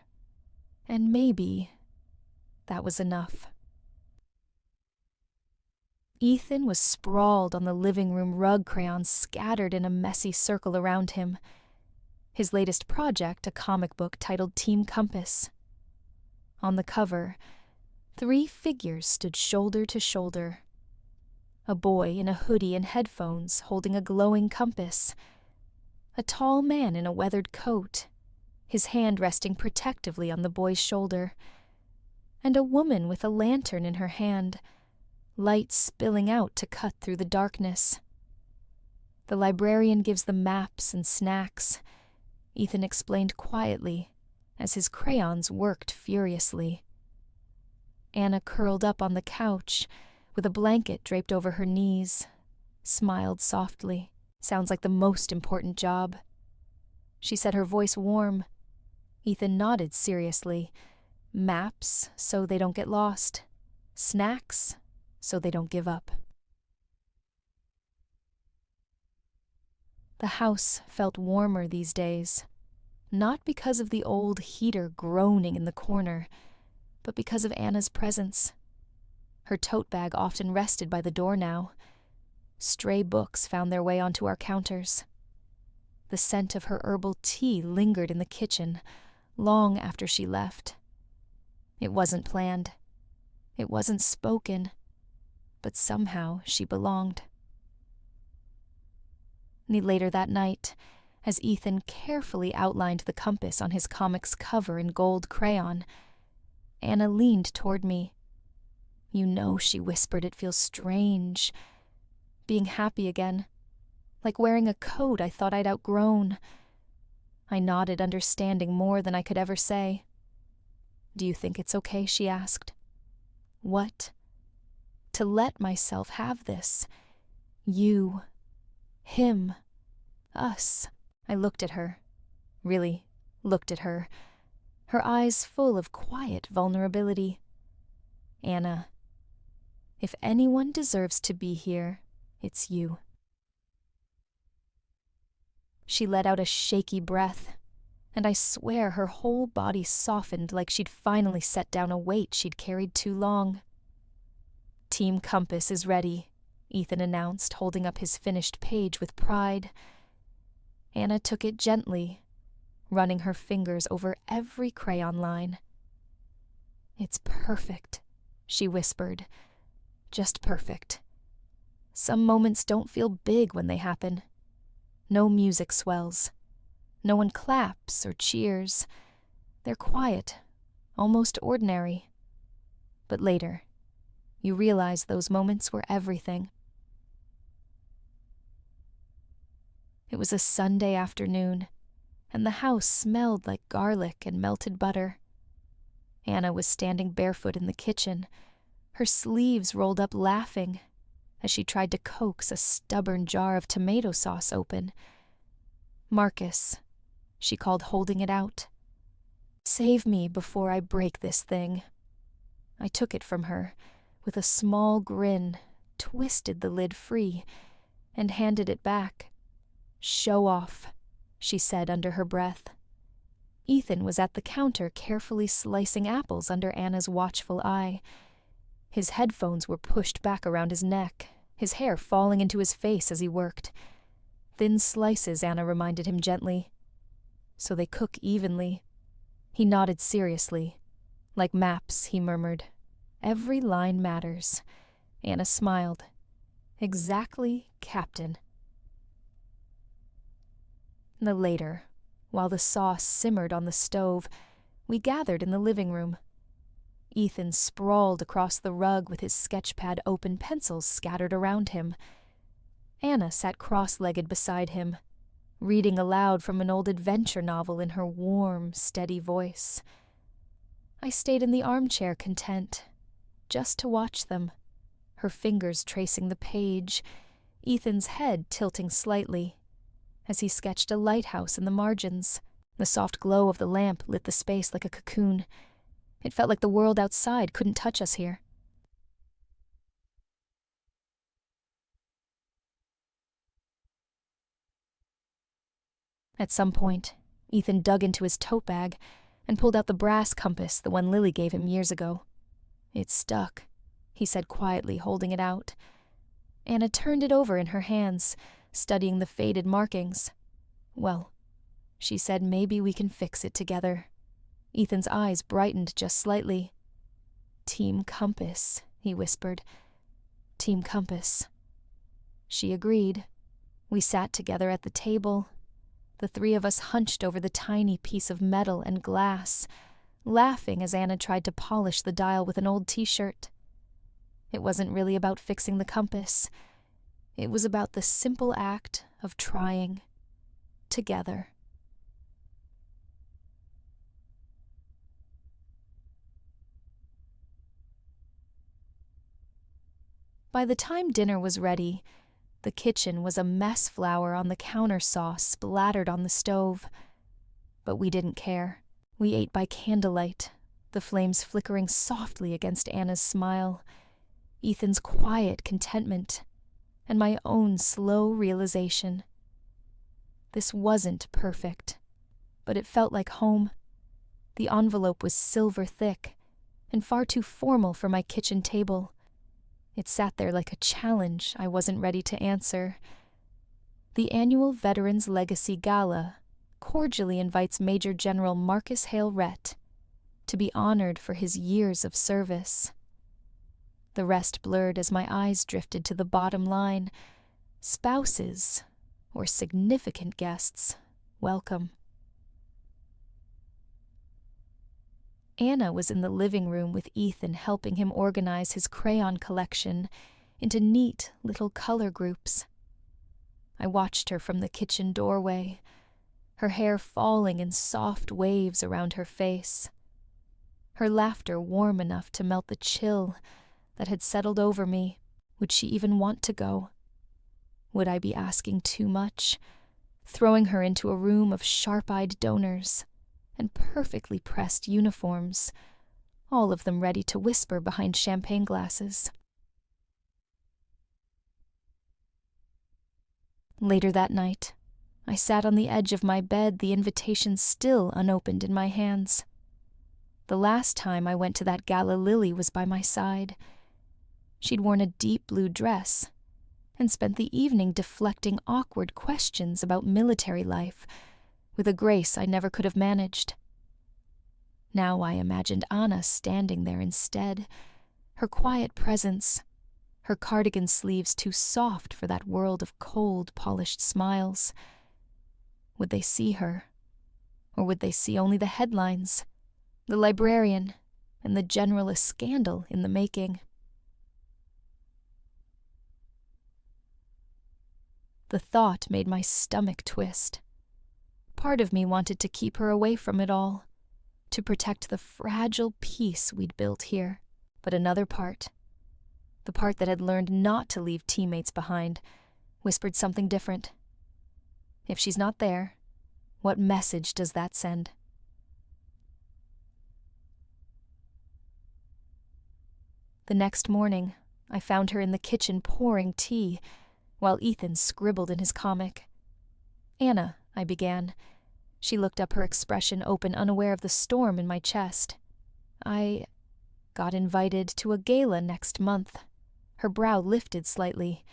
And maybe that was enough. Ethan was sprawled on the living room rug, crayons scattered in a messy circle around him. His latest project, a comic book titled Team Compass. On the cover, 3 figures stood shoulder to shoulder. A boy in a hoodie and headphones holding a glowing compass. A tall man in a weathered coat, his hand resting protectively on the boy's shoulder. And a woman with a lantern in her hand, light spilling out to cut through the darkness. The librarian gives them maps and snacks, Ethan explained quietly as his crayons worked furiously. Anna curled up on the couch with a blanket draped over her knees, smiled softly. Sounds like the most important job. She said, her voice warm. Ethan nodded seriously. Maps so they don't get lost. Snacks so they don't give up. The house felt warmer these days, not because of the old heater groaning in the corner, but because of Anna's presence. Her tote bag often rested by the door now. Stray books found their way onto our counters. The scent of her herbal tea lingered in the kitchen long after she left. It wasn't planned. It wasn't spoken. But somehow she belonged. Later that night, as Ethan carefully outlined the compass on his comic's cover in gold crayon, Anna leaned toward me. "You know," she whispered, "it feels strange. Being happy again. Like wearing a coat I thought I'd outgrown." I nodded, understanding more than I could ever say. "Do you think it's okay?" she asked. "What?" "To let myself have this. You. Him. Us." I looked at her. Really looked at her. Her eyes full of quiet vulnerability. "Anna, if anyone deserves to be here, it's you." She let out a shaky breath, and I swear her whole body softened like she'd finally set down a weight she'd carried too long. "Team Compass is ready," Ethan announced, holding up his finished page with pride. Anna took it gently, running her fingers over every crayon line. "It's perfect," she whispered. "Just perfect. Some moments don't feel big when they happen. No music swells. No one claps or cheers. They're quiet, almost ordinary. But later, you realize those moments were everything." It was a Sunday afternoon, and the house smelled like garlic and melted butter. Anna was standing barefoot in the kitchen, her sleeves rolled up, laughing as she tried to coax a stubborn jar of tomato sauce open. "Marcus," she called, holding it out. "Save me before I break this thing." I took it from her with a small grin, twisted the lid free, and handed it back. "Show off," she said under her breath. Ethan was at the counter carefully slicing apples under Anna's watchful eye. His headphones were pushed back around his neck, his hair falling into his face as he worked. "Thin slices," Anna reminded him gently. "So they cook evenly." He nodded seriously. "Like maps," he murmured. "Every line matters." Anna smiled. "Exactly, Captain." Later, while the sauce simmered on the stove, we gathered in the living room. Ethan sprawled across the rug with his sketchpad open, pencils scattered around him. Anna sat cross-legged beside him, reading aloud from an old adventure novel in her warm, steady voice. I stayed in the armchair content, just to watch them, her fingers tracing the page, Ethan's head tilting slightly, as he sketched a lighthouse in the margins. The soft glow of the lamp lit the space like a cocoon. It felt like the world outside couldn't touch us here. At some point, Ethan dug into his tote bag and pulled out the brass compass, the one Lily gave him years ago. "It stuck," he said quietly, holding it out. Anna turned it over in her hands, studying the faded markings. "Well," she said, "maybe we can fix it together." Ethan's eyes brightened just slightly. "Team Compass," he whispered. "Team Compass." She agreed. We sat together at the table, the three of us hunched over the tiny piece of metal and glass, laughing as Anna tried to polish the dial with an old t-shirt. It wasn't really about fixing the compass. It was about the simple act of trying, together. By the time dinner was ready, the kitchen was a mess flour on the counter sauce splattered on the stove. But we didn't care. We ate by candlelight, the flames flickering softly against Anna's smile, Ethan's quiet contentment, and my own slow realization. This wasn't perfect, but it felt like home. The envelope was silver thick and far too formal for my kitchen table. It sat there like a challenge I wasn't ready to answer. The annual Veterans Legacy Gala cordially invites Major General Marcus Hale Rhett to be honored for his years of service. The rest blurred as my eyes drifted to the bottom line. Spouses, or significant guests, welcome. Anna was in the living room with Ethan, helping him organize his crayon collection into neat little color groups. I watched her from the kitchen doorway, her hair falling in soft waves around her face, her laughter warm enough to melt the chill that had settled over me. Would she even want to go? Would I be asking too much, throwing her into a room of sharp-eyed donors and perfectly pressed uniforms, all of them ready to whisper behind champagne glasses? Later that night, I sat on the edge of my bed, the invitation still unopened in my hands. The last time I went to that gala, Lily was by my side. She'd worn a deep blue dress and spent the evening deflecting awkward questions about military life with a grace I never could have managed. Now I imagined Anna standing there instead, her quiet presence, her cardigan sleeves too soft for that world of cold, polished smiles. Would they see her? Or would they see only the headlines, the librarian, and the generalist scandal in the making? The thought made my stomach twist. Part of me wanted to keep her away from it all, to protect the fragile peace we'd built here. But another part, the part that had learned not to leave teammates behind, whispered something different. If she's not there, what message does that send? The next morning, I found her in the kitchen pouring tea, while Ethan scribbled in his comic. "Anna," I began. She looked up, her expression open, unaware of the storm in my chest. "I got invited to a gala next month." Her brow lifted slightly.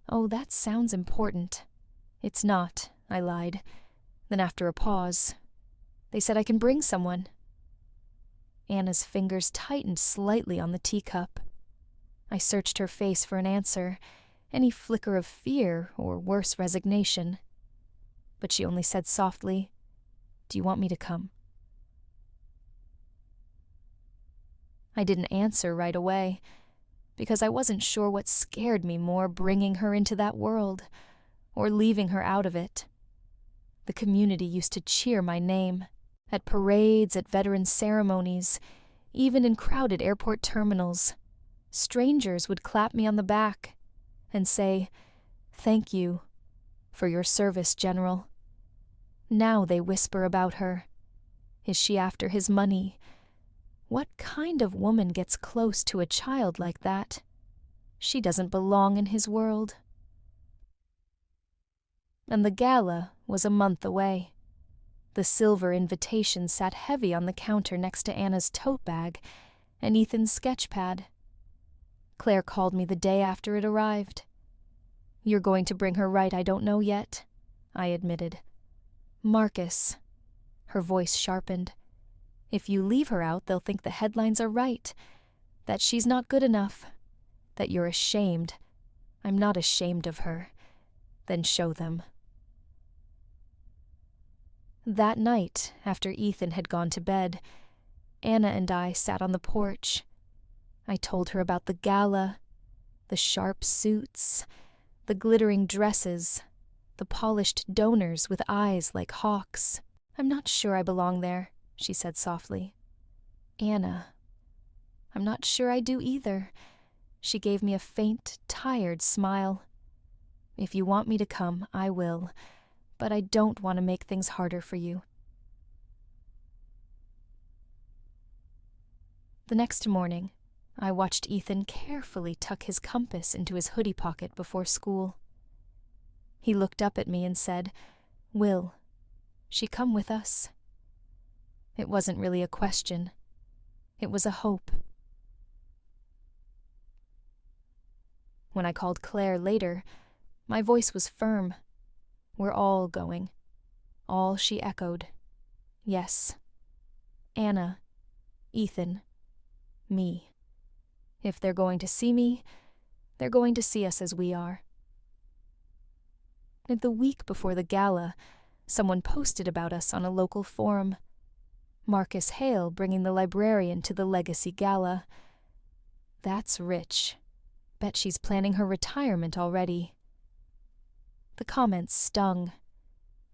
"Oh, that sounds important." "It's not," I lied. Then after a pause, "They said I can bring someone." Anna's fingers tightened slightly on the teacup. I searched her face for an answer, any flicker of fear or worse, resignation. But she only said softly, "Do you want me to come?" I didn't answer right away, because I wasn't sure what scared me more, bringing her into that world, or leaving her out of it. The community used to cheer my name, at parades, at veteran ceremonies, even in crowded airport terminals. Strangers would clap me on the back and say, "Thank you for your service, General." Now they whisper about her. Is she after his money? What kind of woman gets close to a child like that? She doesn't belong in his world. And the gala was a month away. The silver invitation sat heavy on the counter next to Anna's tote bag and Ethan's sketch pad. Claire called me the day after it arrived. You're going to bring her right, I don't know yet, I admitted. Marcus. Her voice sharpened. If you leave her out, they'll think the headlines are right. That she's not good enough. That you're ashamed. I'm not ashamed of her. Then show them. That night, after Ethan had gone to bed, Anna and I sat on the porch. I told her about the gala, the sharp suits, the glittering dresses, the polished donors with eyes like hawks. I'm not sure I belong there, she said softly. Anna, I'm not sure I do either. She gave me a faint, tired smile. If you want me to come, I will, but I don't want to make things harder for you. The next morning, I watched Ethan carefully tuck his compass into his hoodie pocket before school. He looked up at me and said, "Will she come with us?" It wasn't really a question. It was a hope. When I called Claire later, my voice was firm. We're all going. All she echoed. Yes. Anna, Ethan, me. If they're going to see me, they're going to see us as we are. The week before the gala, someone posted about us on a local forum. Marcus Hale bringing the librarian to the Legacy Gala. That's rich. Bet she's planning her retirement already. The comments stung,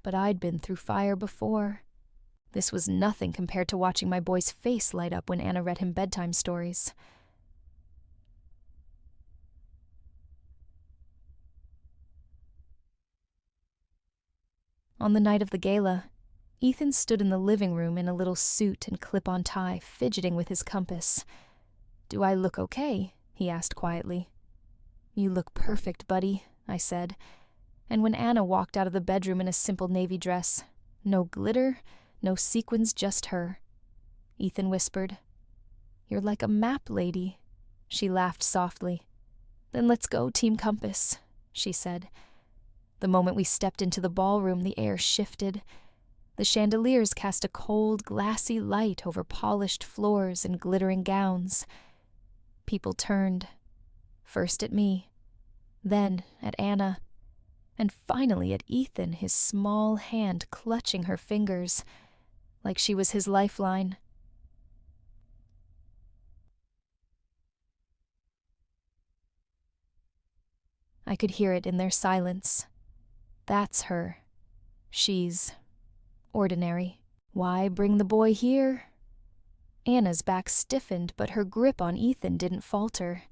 but I'd been through fire before. This was nothing compared to watching my boy's face light up when Anna read him bedtime stories. On the night of the gala, Ethan stood in the living room in a little suit and clip-on tie, fidgeting with his compass. "Do I look okay?" he asked quietly. "You look perfect, buddy," I said. And when Anna walked out of the bedroom in a simple navy dress, no glitter, no sequins, just her, Ethan whispered, "You're like a map lady." She laughed softly. "Then let's go, Team Compass," she said. The moment we stepped into the ballroom, the air shifted. The chandeliers cast a cold, glassy light over polished floors and glittering gowns. People turned, first at me, then at Anna, and finally at Ethan, his small hand clutching her fingers, like she was his lifeline. I could hear it in their silence. That's her. She's ordinary. Why bring the boy here? Anna's back stiffened, but her grip on Ethan didn't falter.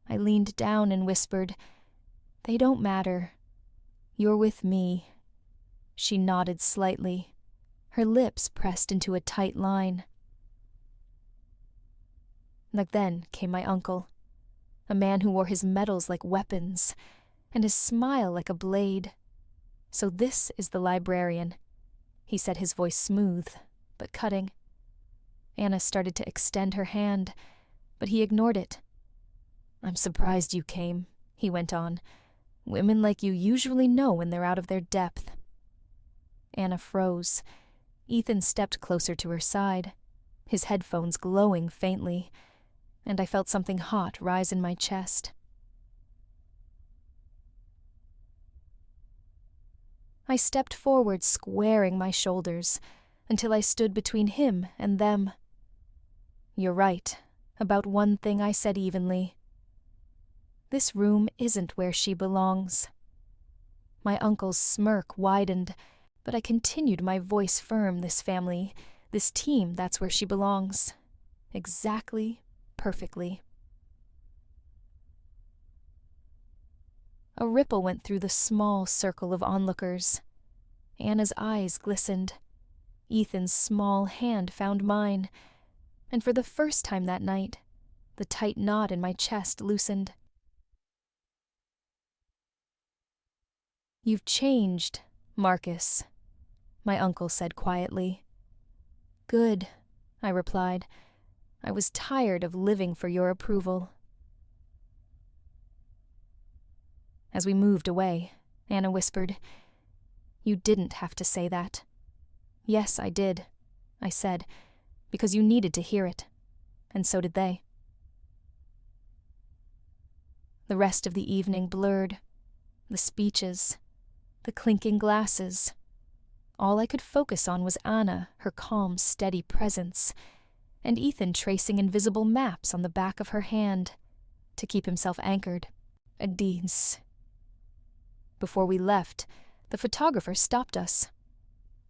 I leaned down and whispered, "They don't matter. You're with me." She nodded slightly, her lips pressed into a tight line. Like then came my uncle, a man who wore his medals like weapons, and his smile like a blade. "So this is the librarian," he said, his voice smooth, but cutting. Anna started to extend her hand, but he ignored it. "I'm surprised you came," he went on. "Women like you usually know when they're out of their depth." Anna froze. Ethan stepped closer to her side, his headphones glowing faintly, and I felt something hot rise in my chest. I stepped forward, squaring my shoulders, until I stood between him and them. "You're right, about one thing," I said evenly. "This room isn't where she belongs." My uncle's smirk widened, but I continued, my voice firm. "This family, this team, that's where she belongs. Exactly, perfectly." A ripple went through the small circle of onlookers. Anna's eyes glistened. Ethan's small hand found mine, and for the first time that night, the tight knot in my chest loosened. "You've changed, Marcus," my uncle said quietly. "Good," I replied. "I was tired of living for your approval." As we moved away, Anna whispered, "You didn't have to say that." "Yes, I did," I said, "because you needed to hear it, and so did they." The rest of the evening blurred. The speeches, the clinking glasses. All I could focus on was Anna, her calm, steady presence, and Ethan tracing invisible maps on the back of her hand to keep himself anchored. Adis. Before we left, the photographer stopped us.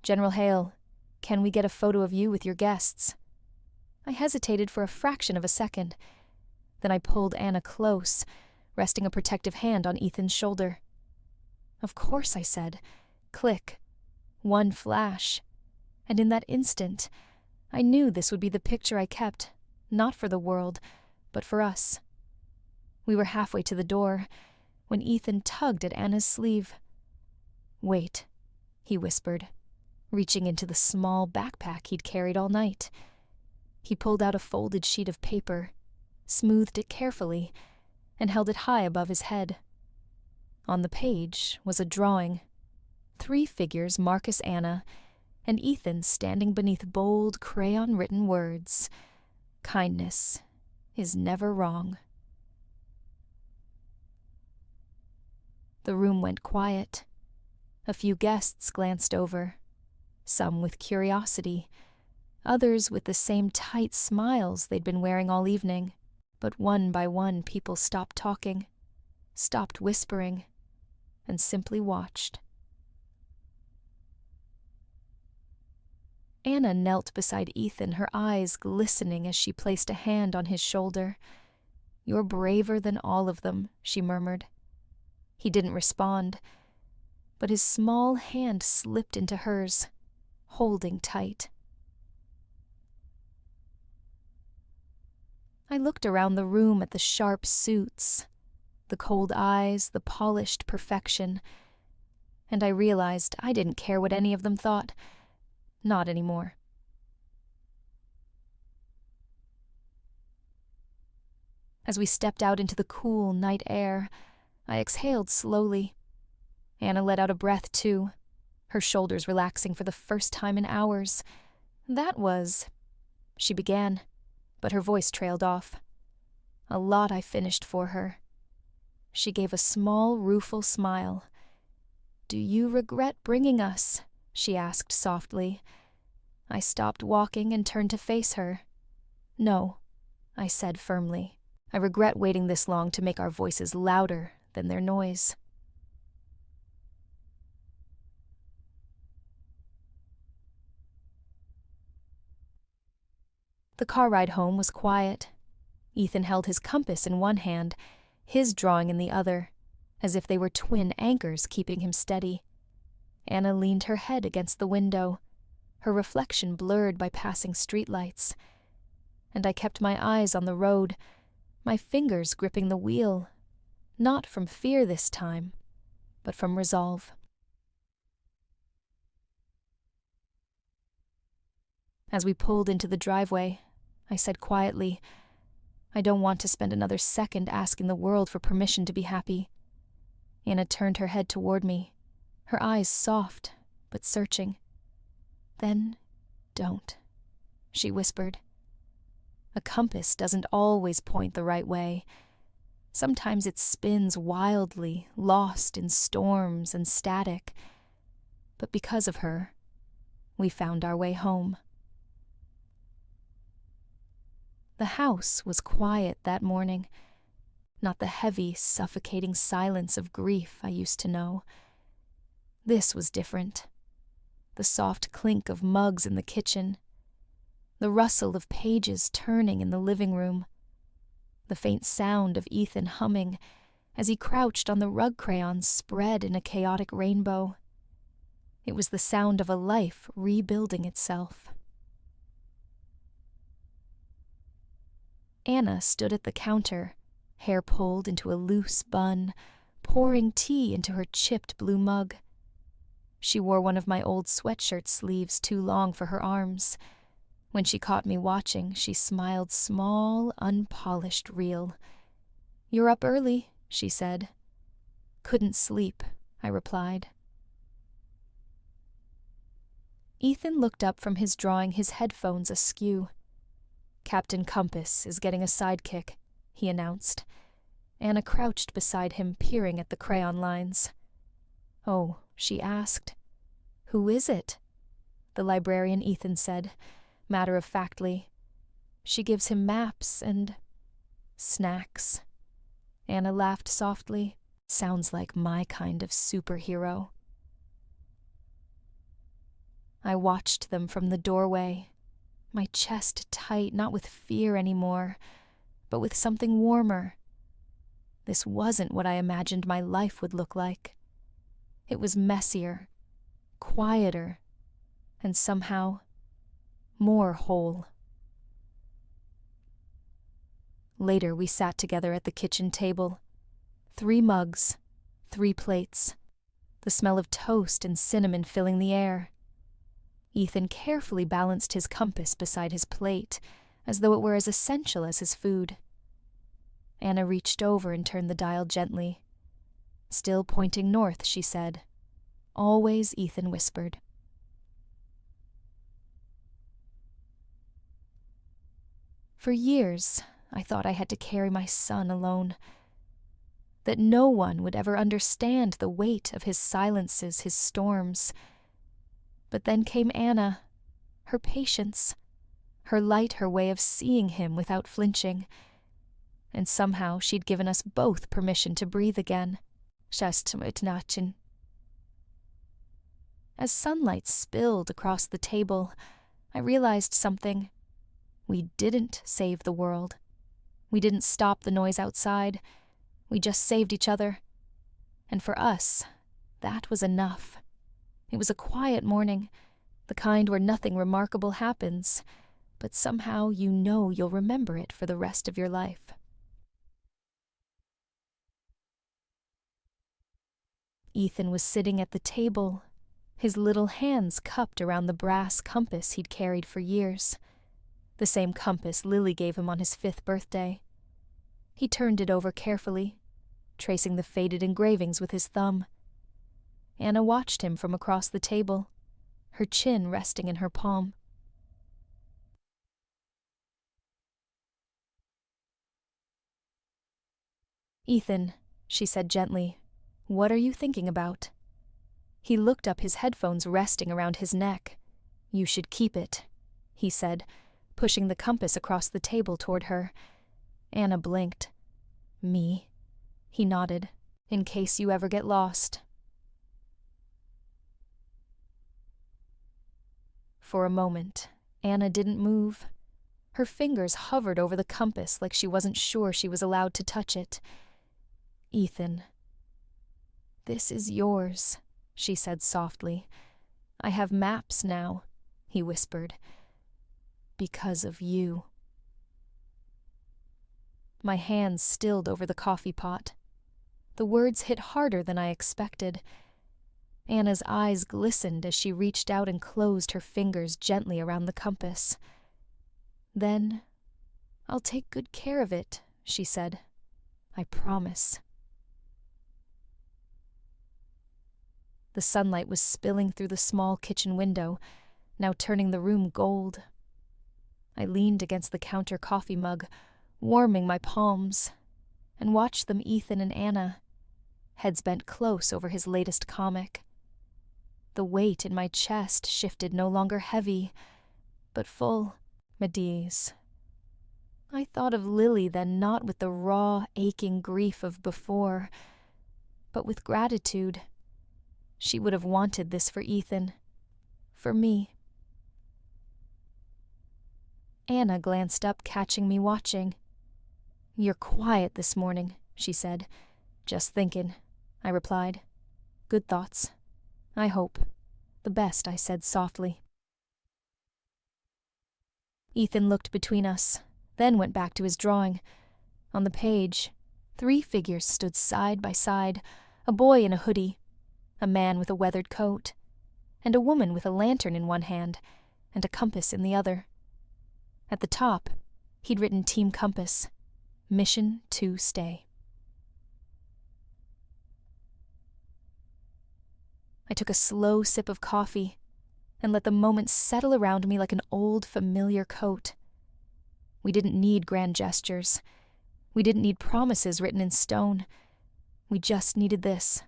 "General Hale, can we get a photo of you with your guests?" I hesitated for a fraction of a second. Then I pulled Anna close, resting a protective hand on Ethan's shoulder. "Of course," I said. Click. One flash. And in that instant, I knew this would be the picture I kept, not for the world, but for us. We were halfway to the door when Ethan tugged at Anna's sleeve. "Wait," he whispered, reaching into the small backpack he'd carried all night. He pulled out a folded sheet of paper, smoothed it carefully, and held it high above his head. On the page was a drawing. 3 figures Marcus Anna, and Ethan standing beneath bold, crayon-written words. "Kindness is never wrong." The room went quiet. A few guests glanced over, some with curiosity, others with the same tight smiles they'd been wearing all evening. But one by one people stopped talking, stopped whispering, and simply watched. Anna knelt beside Ethan, her eyes glistening as she placed a hand on his shoulder. "You're braver than all of them," she murmured. He didn't respond, but his small hand slipped into hers, holding tight. I looked around the room at the sharp suits, the cold eyes, the polished perfection, and I realized I didn't care what any of them thought. Not anymore. As we stepped out into the cool night air, I exhaled slowly. Anna let out a breath, too, her shoulders relaxing for the first time in hours. "That was—" she began, but her voice trailed off. "A lot I finished for her." She gave a small, rueful smile. "Do you regret bringing us?" she asked softly. I stopped walking and turned to face her. "No," I said firmly. "I regret waiting this long to make our voices louder than their noise." The car ride home was quiet. Ethan held his compass in one hand, his drawing in the other, as if they were twin anchors keeping him steady. Anna leaned her head against the window, her reflection blurred by passing streetlights. And I kept my eyes on the road, my fingers gripping the wheel, not from fear this time, but from resolve. As we pulled into the driveway, I said quietly, "I don't want to spend another second asking the world for permission to be happy." Anna turned her head toward me, her eyes soft but searching. "Then don't," she whispered. "A compass doesn't always point the right way. Sometimes it spins wildly, lost in storms and static. But because of her, we found our way home." The house was quiet that morning, not the heavy, suffocating silence of grief I used to know. This was different. The soft clink of mugs in the kitchen, the rustle of pages turning in the living room, the faint sound of Ethan humming as he crouched on the rug crayons spread in a chaotic rainbow. It was the sound of a life rebuilding itself. Anna stood at the counter, hair pulled into a loose bun, pouring tea into her chipped blue mug. She wore one of my old sweatshirt sleeves too long for her arms. When she caught me watching, she smiled small, unpolished real. "You're up early," she said. Couldn't sleep, I replied. Ethan looked up from his drawing, his headphones askew. Captain Compass is getting a sidekick, he announced. Anna crouched beside him, peering at the crayon lines. Oh, she asked. Who is it? The librarian, Ethan said, matter-of-factly. She gives him maps and snacks. Anna laughed softly. Sounds like my kind of superhero. I watched them from the doorway, my chest tight, not with fear anymore, but with something warmer. This wasn't what I imagined my life would look like. It was messier, quieter, and somehow more whole. Later, we sat together at the kitchen table. 3 mugs, 3 plates, the smell of toast and cinnamon filling the air. Ethan carefully balanced his compass beside his plate, as though it were as essential as his food. Anna reached over and turned the dial gently. Still pointing north, she said. Always, Ethan whispered. For years, I thought I had to carry my son alone, that no one would ever understand the weight of his silences, his storms. But then came Anna, her patience, her light, her way of seeing him without flinching. And somehow she'd given us both permission to breathe again. As sunlight spilled across the table, I realized something. We didn't save the world. We didn't stop the noise outside. We just saved each other. And for us, that was enough. It was a quiet morning, the kind where nothing remarkable happens, but somehow you know you'll remember it for the rest of your life. Ethan was sitting at the table, his little hands cupped around the brass compass he'd carried for years, the same compass Lily gave him on his 5th birthday. He turned it over carefully, tracing the faded engravings with his thumb. Anna watched him from across the table, her chin resting in her palm. Ethan, she said gently, what are you thinking about? He looked up, his headphones resting around his neck. You should keep it, he said, pushing the compass across the table toward her. Anna blinked. Me? He nodded. In case you ever get lost. For a moment, Anna didn't move. Her fingers hovered over the compass like she wasn't sure she was allowed to touch it. Ethan. This is yours, she said softly. I have maps now, he whispered. Because of you. My hands stilled over the coffee pot. The words hit harder than I expected. Anna's eyes glistened as she reached out and closed her fingers gently around the compass. Then, I'll take good care of it, she said. I promise. The sunlight was spilling through the small kitchen window, now turning the room gold. I leaned against the counter coffee mug, warming my palms, and watched them, Ethan and Anna, heads bent close over his latest comic. The weight in my chest shifted, no longer heavy, but full, at ease. I thought of Lily then, not with the raw, aching grief of before, but with gratitude. She would have wanted this for Ethan, for me. Anna glanced up, catching me watching. You're quiet this morning, she said. Just thinking, I replied. Good thoughts. I hope. The best, I said softly. Ethan looked between us, then went back to his drawing. On the page, 3 figures stood side by side, a boy in a hoodie, a man with a weathered coat, and a woman with a lantern in one hand and a compass in the other. At the top, he'd written Team Compass, Mission to Stay. I took a slow sip of coffee and let the moment settle around me like an old, familiar coat. We didn't need grand gestures. We didn't need promises written in stone. We just needed this: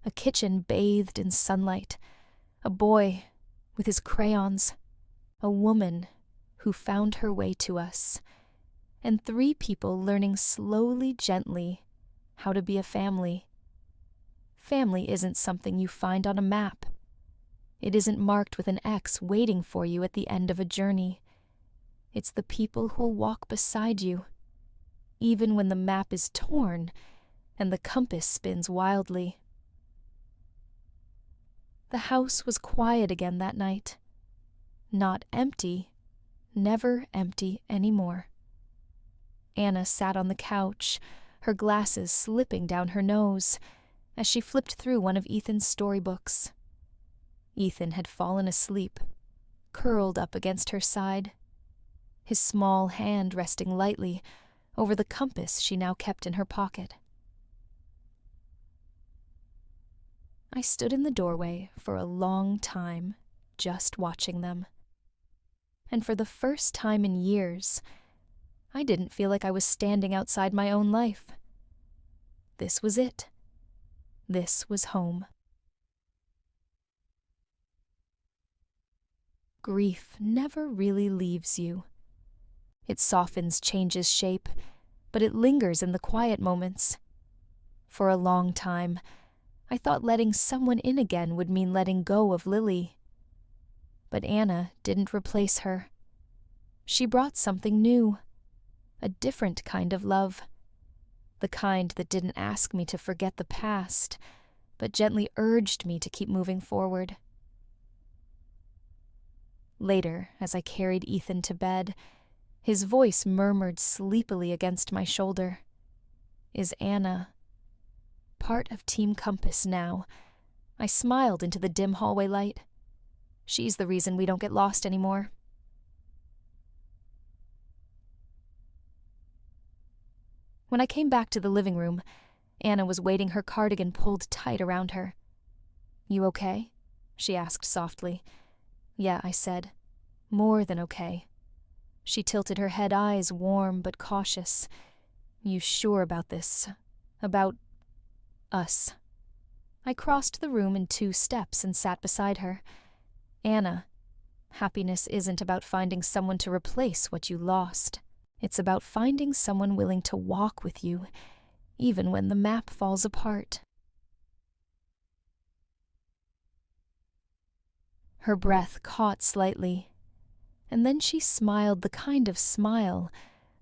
a kitchen bathed in sunlight, a boy with his crayons, a woman who found her way to us, and 3 people learning slowly, gently, how to be a family. Family isn't something you find on a map. It isn't marked with an X waiting for you at the end of a journey. It's the people who'll walk beside you, even when the map is torn and the compass spins wildly. The house was quiet again that night. Not empty, never empty anymore. Anna sat on the couch, her glasses slipping down her nose, as she flipped through one of Ethan's storybooks. Ethan had fallen asleep, curled up against her side, his small hand resting lightly over the compass she now kept in her pocket. I stood in the doorway for a long time, just watching them. And for the first time in years, I didn't feel like I was standing outside my own life. This was it. This was home. Grief never really leaves you. It softens, changes shape, but it lingers in the quiet moments. For a long time, I thought letting someone in again would mean letting go of Lily. But Anna didn't replace her. She brought something new, a different kind of love, the kind that didn't ask me to forget the past, but gently urged me to keep moving forward. Later, as I carried Ethan to bed, his voice murmured sleepily against my shoulder. Is Anna part of Team Compass now? I smiled into the dim hallway light. She's the reason we don't get lost anymore. When I came back to the living room, Anna was waiting, her cardigan pulled tight around her. You okay? She asked softly. Yeah, I said. More than okay. She tilted her head, eyes warm but cautious. You sure about this? About us? I crossed the room in 2 steps and sat beside her. Anna, happiness isn't about finding someone to replace what you lost. It's about finding someone willing to walk with you, even when the map falls apart. Her breath caught slightly, and then she smiled the kind of smile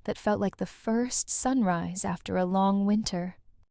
that felt like the first sunrise after a long winter.